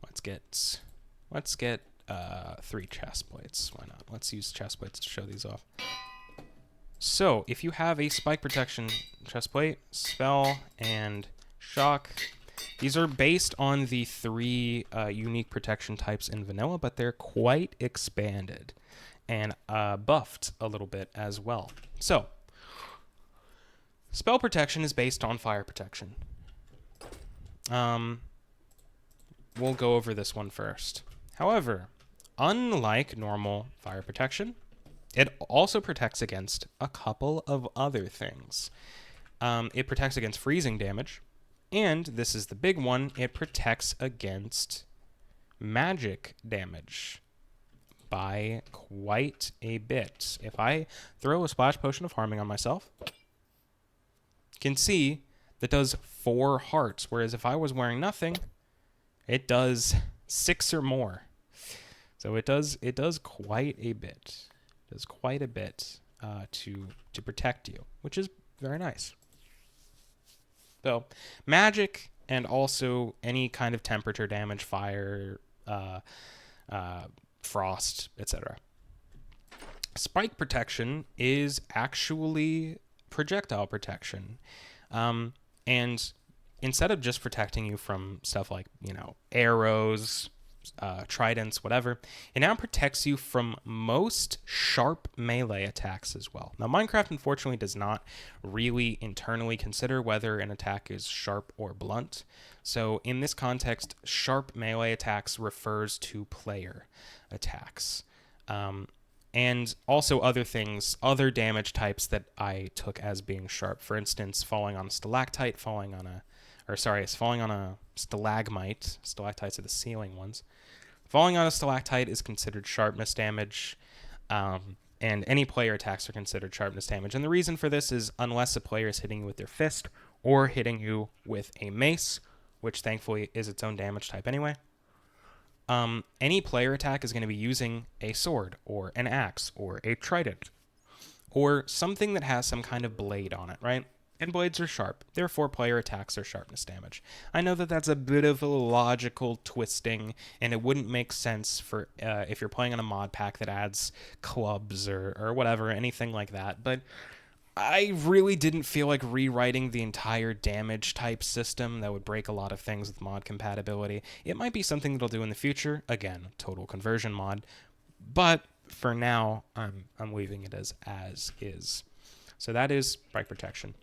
let's get 3 chest plates. Why not? Let's use chest plates to show these off. So, if you have a spike protection chest plate, spell, and shock, these are based on the 3 unique protection types in vanilla, but they're quite expanded and buffed a little bit as well. So, spell protection is based on fire protection. We'll go over this one first. However, unlike normal fire protection, it also protects against a couple of other things. It protects against freezing damage, and this is the big one, it protects against magic damage by quite a bit. If I throw a splash potion of harming on myself, you can see that does 4 hearts, whereas if I was wearing nothing, it does 6 or more. So it does quite a bit. It does quite a bit to protect you, which is very nice. So magic and also any kind of temperature damage, fire, frost, etc. Spike protection is actually projectile protection. And instead of just protecting you from stuff like, arrows, tridents, whatever, it now protects you from most sharp melee attacks as well. Now, Minecraft unfortunately does not really internally consider whether an attack is sharp or blunt. So in this context, sharp melee attacks refers to player attacks. And also other things, other damage types that I took as being sharp. For instance, falling on a stalactite, falling on a stalagmite. Stalactites are the ceiling ones. Falling on a stalactite is considered sharpness damage, and any player attacks are considered sharpness damage. And the reason for this is unless a player is hitting you with their fist or hitting you with a mace, which thankfully is its own damage type anyway, any player attack is going to be using a sword or an axe or a trident or something that has some kind of blade on it, right? And blades are sharp. Therefore, player attacks are sharpness damage. I know that that's a bit of a logical twisting, and it wouldn't make sense for if you're playing on a mod pack that adds clubs or whatever, anything like that. But I really didn't feel like rewriting the entire damage type system. That would break a lot of things with mod compatibility. It might be something that I'll do in the future. Again, total conversion mod. But for now, I'm leaving it as is. So that is spike protection.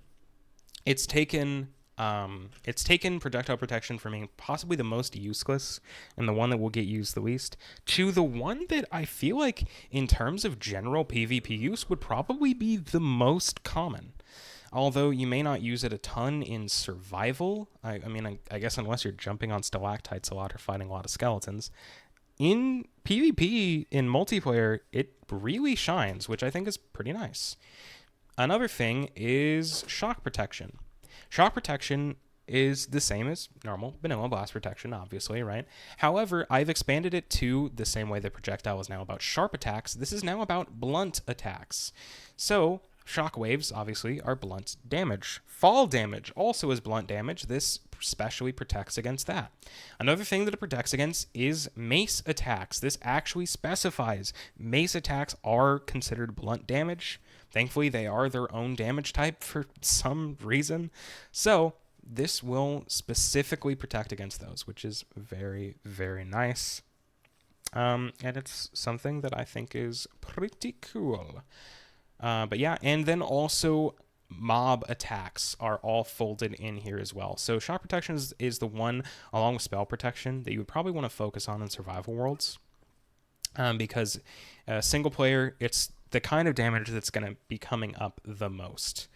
It's taken projectile protection from being possibly the most useless and the one that will get used the least to the one that I feel like in terms of general PvP use would probably be the most common. Although you may not use it a ton in survival. I guess unless you're jumping on stalactites a lot or fighting a lot of skeletons. In PvP, in multiplayer, it really shines, which I think is pretty nice. Another thing is shock protection. Shock protection is the same as normal vanilla blast protection, obviously, right? However, I've expanded it to the same way that projectile is now about sharp attacks. This is now about blunt attacks. So, shock waves, obviously, are blunt damage. Fall damage also is blunt damage. This specially protects against that. Another thing that it protects against is mace attacks. This actually specifies mace attacks are considered blunt damage. Thankfully, they are their own damage type for some reason. So, this will specifically protect against those, which is very, very nice. And it's something that I think is pretty cool. But yeah, and then also mob attacks are all folded in here as well. So shock protection is the one, along with spell protection, that you would probably want to focus on in survival worlds, because single player, it's the kind of damage that's going to be coming up the most.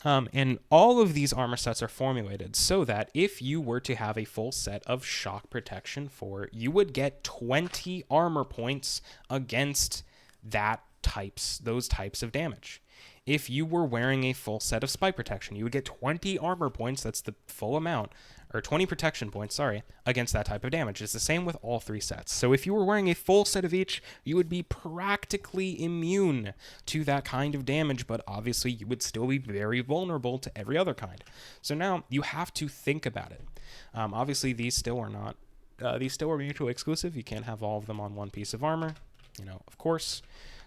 And all of these armor sets are formulated so that if you were to have a full set of shock protection 4, you would get 20 armor points against those types of damage. If you were wearing a full set of spike protection, you would get 20 armor points, that's the full amount, or 20 protection points, against that type of damage. It's the same with all 3 sets. So if you were wearing a full set of each, you would be practically immune to that kind of damage, but obviously you would still be very vulnerable to every other kind. So now you have to think about it. Obviously these still are mutually exclusive. You can't have all of them on one piece of armor, of course.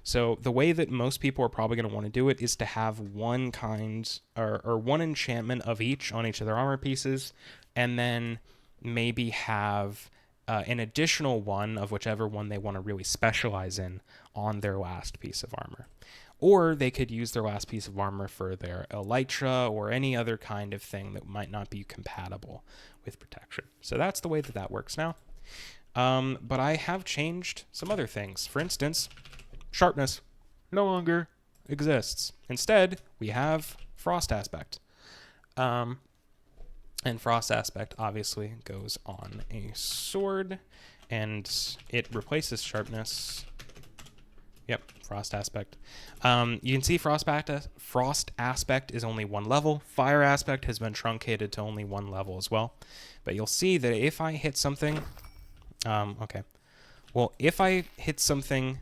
So the way that most people are probably going to want to do it is to have one kind or one enchantment of each on each of their armor pieces, and then maybe have an additional one of whichever one they want to really specialize in on their last piece of armor. Or they could use their last piece of armor for their elytra or any other kind of thing that might not be compatible with protection. So that's the way that works now. But I have changed some other things. For instance, sharpness no longer exists. Instead, we have frost aspect. And frost aspect obviously goes on a sword, and it replaces sharpness. Yep, frost aspect. You can see frost aspect is only 1 level. Fire aspect has been truncated to only 1 level as well. But you'll see that if I hit something, if I hit something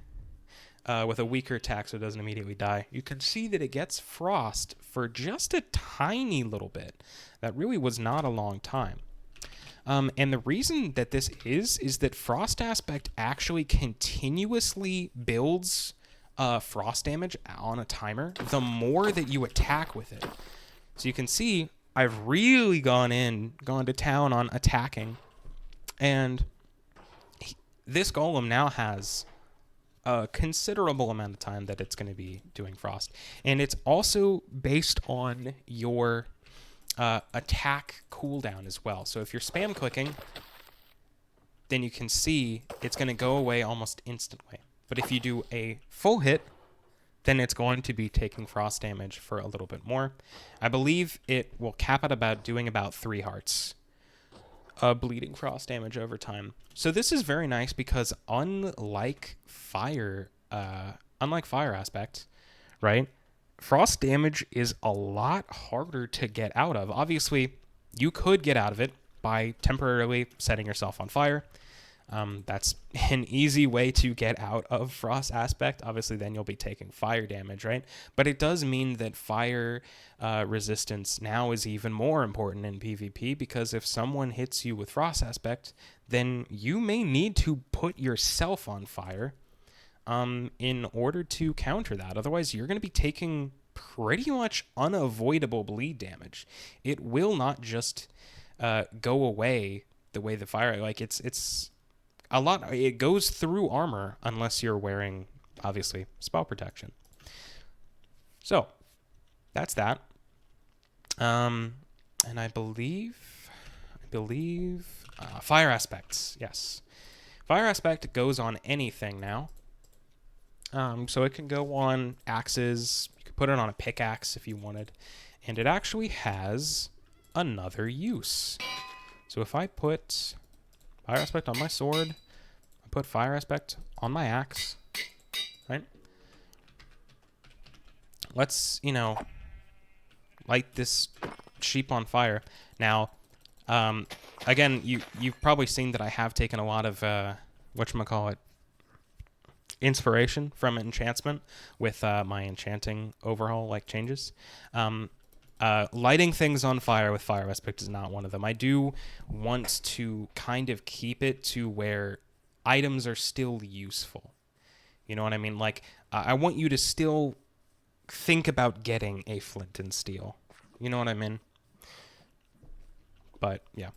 with a weaker attack so it doesn't immediately die, you can see that it gets frost for just a tiny little bit. That really was not a long time. And the reason that this is that frost aspect actually continuously builds frost damage on a timer the more that you attack with it. So you can see I've really gone to town on attacking, and this golem now has a considerable amount of time that it's going to be doing frost. And it's also based on your attack cooldown as well. So if you're spam clicking, then you can see it's going to go away almost instantly. But if you do a full hit, then it's going to be taking frost damage for a little bit more. I believe it will cap at doing about 3 hearts bleeding frost damage over time. So this is very nice because unlike fire aspect, right? Frost damage is a lot harder to get out of. Obviously, you could get out of it by temporarily setting yourself on fire. That's an easy way to get out of frost aspect. Obviously, then you'll be taking fire damage, right? But it does mean that fire resistance now is even more important in PvP, because if someone hits you with frost aspect, then you may need to put yourself on fire in order to counter that. Otherwise, you're going to be taking pretty much unavoidable bleed damage. It will not just go away the way the fire, it's a lot. It goes through armor unless you're wearing, obviously, spell protection. So that's that. And I believe fire aspects. Yes, fire aspect goes on anything now. So it can go on axes. You could put it on a pickaxe if you wanted, and it actually has another use. So if I put fire aspect on my sword, I put fire aspect on my axe, right? Let's, light this sheep on fire. Now, again, you've probably seen that I have taken a lot of, inspiration from enchantment with my enchanting overhaul changes. Lighting things on fire with fire aspect is not one of them. I do want to kind of keep it to where items are still useful. You know what I mean? I want you to still think about getting a flint and steel. You know what I mean? But yeah.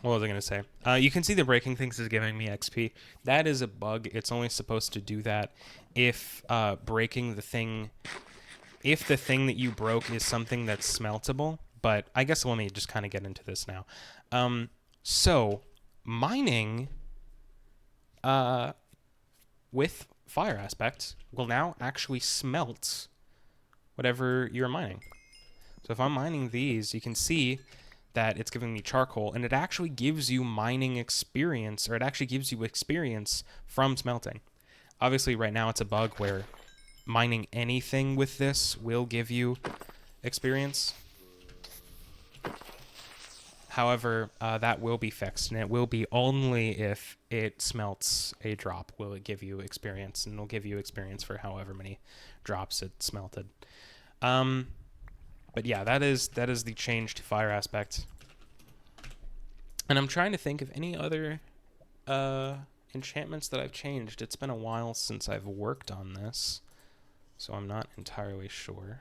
What was I going to say? You can see the breaking things is giving me XP. That is a bug. It's only supposed to do that if breaking the thing, if the thing that you broke is something that's smeltable. But I guess let me just kind of get into this now. So mining with fire aspects will now actually smelt whatever you're mining. So if I'm mining these, you can see that it's giving me charcoal, and it actually gives you mining experience, or it actually gives you experience from smelting. Obviously, right now it's a bug where mining anything with this will give you experience. However, that will be fixed, and it will be only if it smelts a drop will it give you experience, and it'll give you experience for however many drops it smelted. But yeah, that is the change to fire aspect. And I'm trying to think of any other enchantments that I've changed. It's been a while since I've worked on this, so I'm not entirely sure.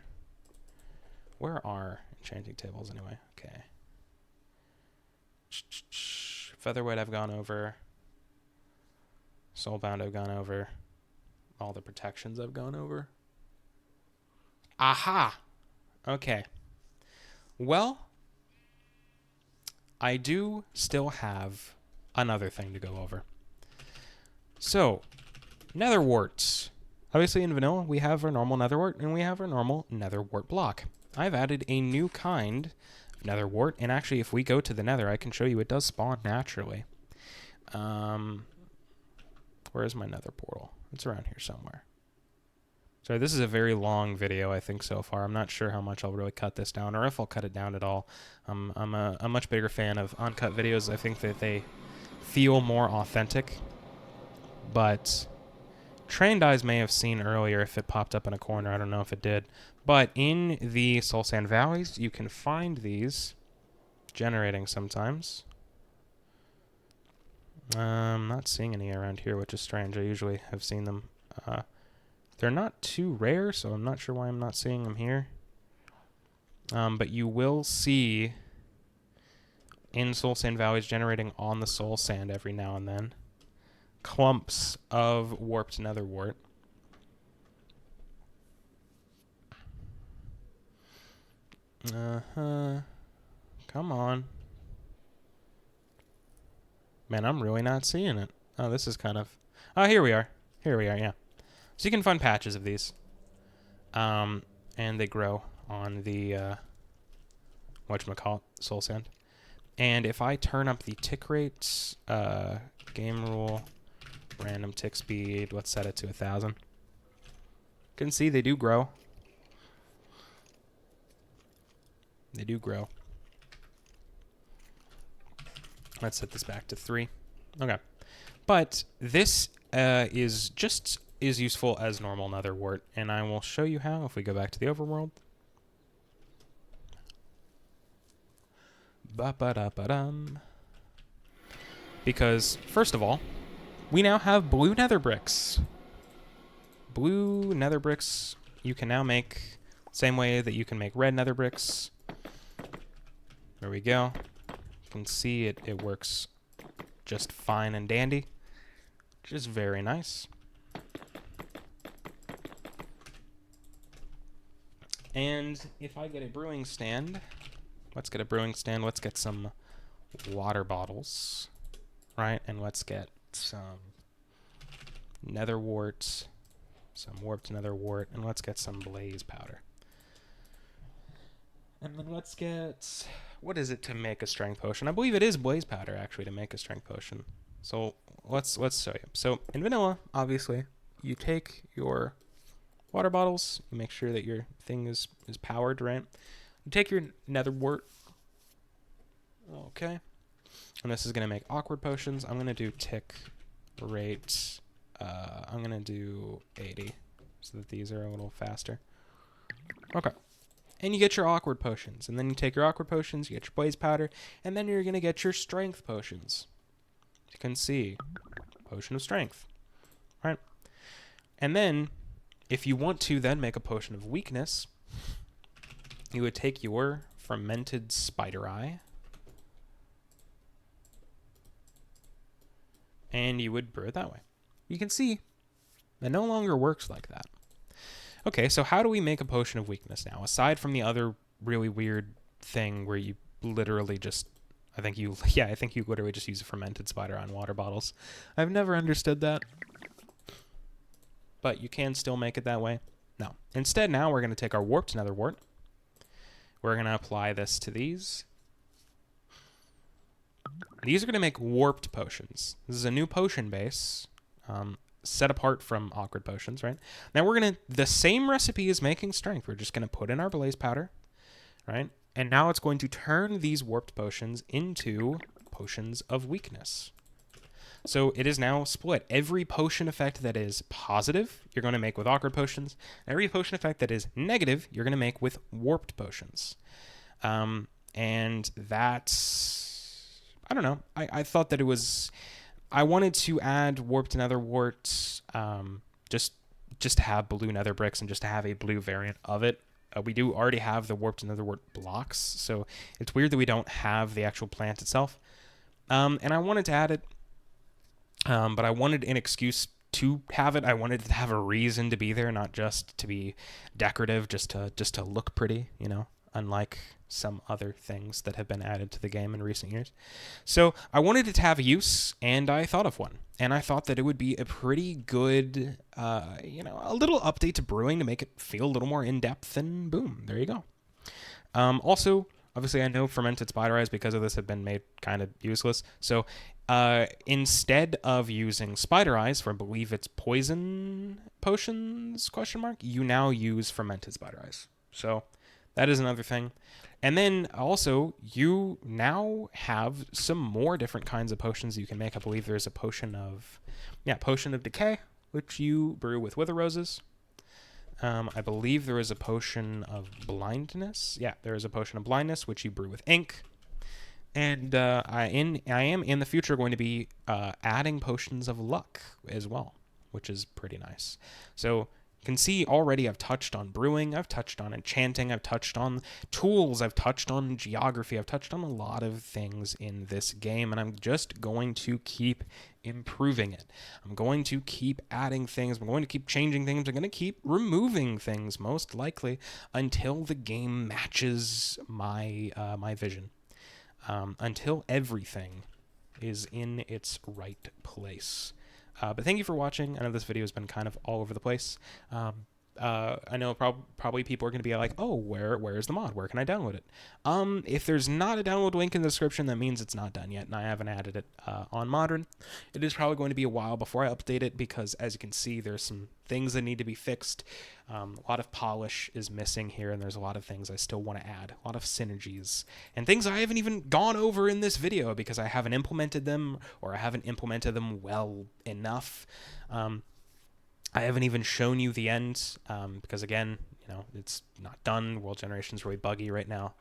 Where are enchanting tables anyway? Okay. Featherweight I've gone over. Soulbound I've gone over. All the protections I've gone over. Aha! Okay. Well, I do still have another thing to go over. So, nether warts. Obviously in vanilla, we have our normal nether wart, and we have our normal nether wart block. I've added a new kind of nether wart, and actually if we go to the nether, I can show you it does spawn naturally. Where's my nether portal? It's around here somewhere. Sorry, this is a very long video, I think, so far. I'm not sure how much I'll really cut this down, or if I'll cut it down at all. I'm a much bigger fan of uncut videos. I think that they feel more authentic. But Trained Eyes may have seen earlier if it popped up in a corner. I don't know if it did. But in the Soul Sand Valleys, you can find these generating sometimes. I'm not seeing any around here, which is strange. I usually have seen them. They're not too rare, so I'm not sure why I'm not seeing them here. But you will see in Soul Sand Valleys generating on the Soul Sand every now and then clumps of warped nether wart. Come on. Man, I'm really not seeing it. Oh, this is kind of... Oh, here we are. Here we are, yeah. So you can find patches of these. And they grow on the, whatchamacallit, Soul Sand. And if I turn up the tick rates, game rule, random tick speed, let's set it to 1,000. You can see they do grow. They do grow. Let's set this back to 3. Okay. But this is just as useful as normal nether wart, and I will show you how if we go back to the overworld. Ba-ba-da-ba-dum. Because, first of all, we now have blue nether bricks. Blue nether bricks you can now make same way that you can make red nether bricks. There we go. You can see it works just fine and dandy, which is very nice. And if I get a brewing stand, let's get a brewing stand. Let's get some water bottles, right? And let's get some nether wart, some warped nether wart, and let's get some blaze powder. And then let's get, what is it to make a strength potion? I believe it is blaze powder actually to make a strength potion. So let's show you. So in vanilla, obviously, you take your water bottles, you make sure that your thing is powered, right? You take your nether wart. Okay. And this is going to make awkward potions. I'm going to do tick rate. I'm going to do 80 so that these are a little faster. Okay. And you get your awkward potions. And then you take your awkward potions, you get your blaze powder, and then you're going to get your strength potions. You can see potion of strength, right? And then if you want to then make a potion of weakness, you would take your fermented spider eye. and you would brew it that way. You can see it no longer works like that. Okay, so how do we make a potion of weakness now? Aside from the other really weird thing where you literally just, I think you literally just use a fermented spider on water bottles. I've never understood that. But you can still make it that way. No. Instead, now we're going to take our warped nether wart. We're going to apply this to these. These are going to make warped potions. This is a new potion base, set apart from awkward potions, right? Now we're going to, the same recipe as making strength. We're just going to put in our blaze powder, right? And now it's going to turn these warped potions into potions of weakness. So it is now split. Every potion effect that is positive, you're going to make with awkward potions. Every potion effect that is negative, you're going to make with warped potions. And that's, I don't know. I thought that it was, I wanted to add warped nether wart, just to have blue nether bricks and just to have a blue variant of it. We do already have the warped nether wart blocks, so it's weird that we don't have the actual plant itself. And I wanted to add it. But I wanted an excuse to have it. I wanted to have a reason to be there, not just to be decorative, just to look pretty, you know, unlike some other things that have been added to the game in recent years. So I wanted it to have a use, and I thought of one. And I thought that it would be a pretty good, you know, a little update to brewing to make it feel a little more in-depth, and boom, there you go. Also, obviously, I know fermented spider eyes because of this have been made kind of useless. So instead of using spider eyes for, I believe it's poison potions, ? You now use fermented spider eyes. So that is another thing. And then also, you now have some more different kinds of potions you can make. I believe there's a potion of decay, which you brew with wither roses. I believe there is a potion of blindness. Yeah, there is a potion of blindness, which you brew with ink. And I am in the future going to be adding potions of luck as well, which is pretty nice. So you can see already I've touched on brewing, I've touched on enchanting, I've touched on tools, I've touched on geography, I've touched on a lot of things in this game, and I'm just going to keep improving it. I'm going to keep adding things, I'm going to keep changing things, I'm going to keep removing things, most likely, until the game matches my my vision. Until everything is in its right place. But thank you for watching. I know this video has been kind of all over the place. I know probably people are going to be like, oh, where's the mod? Where can I download it? If there's not a download link in the description, that means it's not done yet, and I haven't added it on Modern. It is probably going to be a while before I update it because, as you can see, there's some things that need to be fixed. A lot of polish is missing here, and there's a lot of things I still want to add, a lot of synergies, and things I haven't even gone over in this video because I haven't implemented them, or I haven't implemented them well enough. I haven't even shown you the end because, again, you know, it's not done. World Generation's really buggy right now.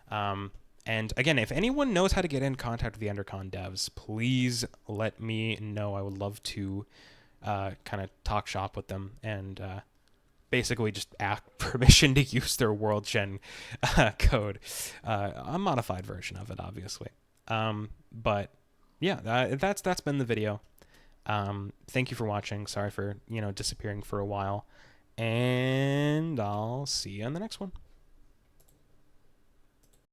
And again, if anyone knows how to get in contact with the Endercon devs, please let me know. I would love to kind of talk shop with them and basically just ask permission to use their World Gen code. A modified version of it, obviously. But yeah, that's been the video. Thank you for watching. Sorry for, disappearing for a while. And I'll see you on the next one.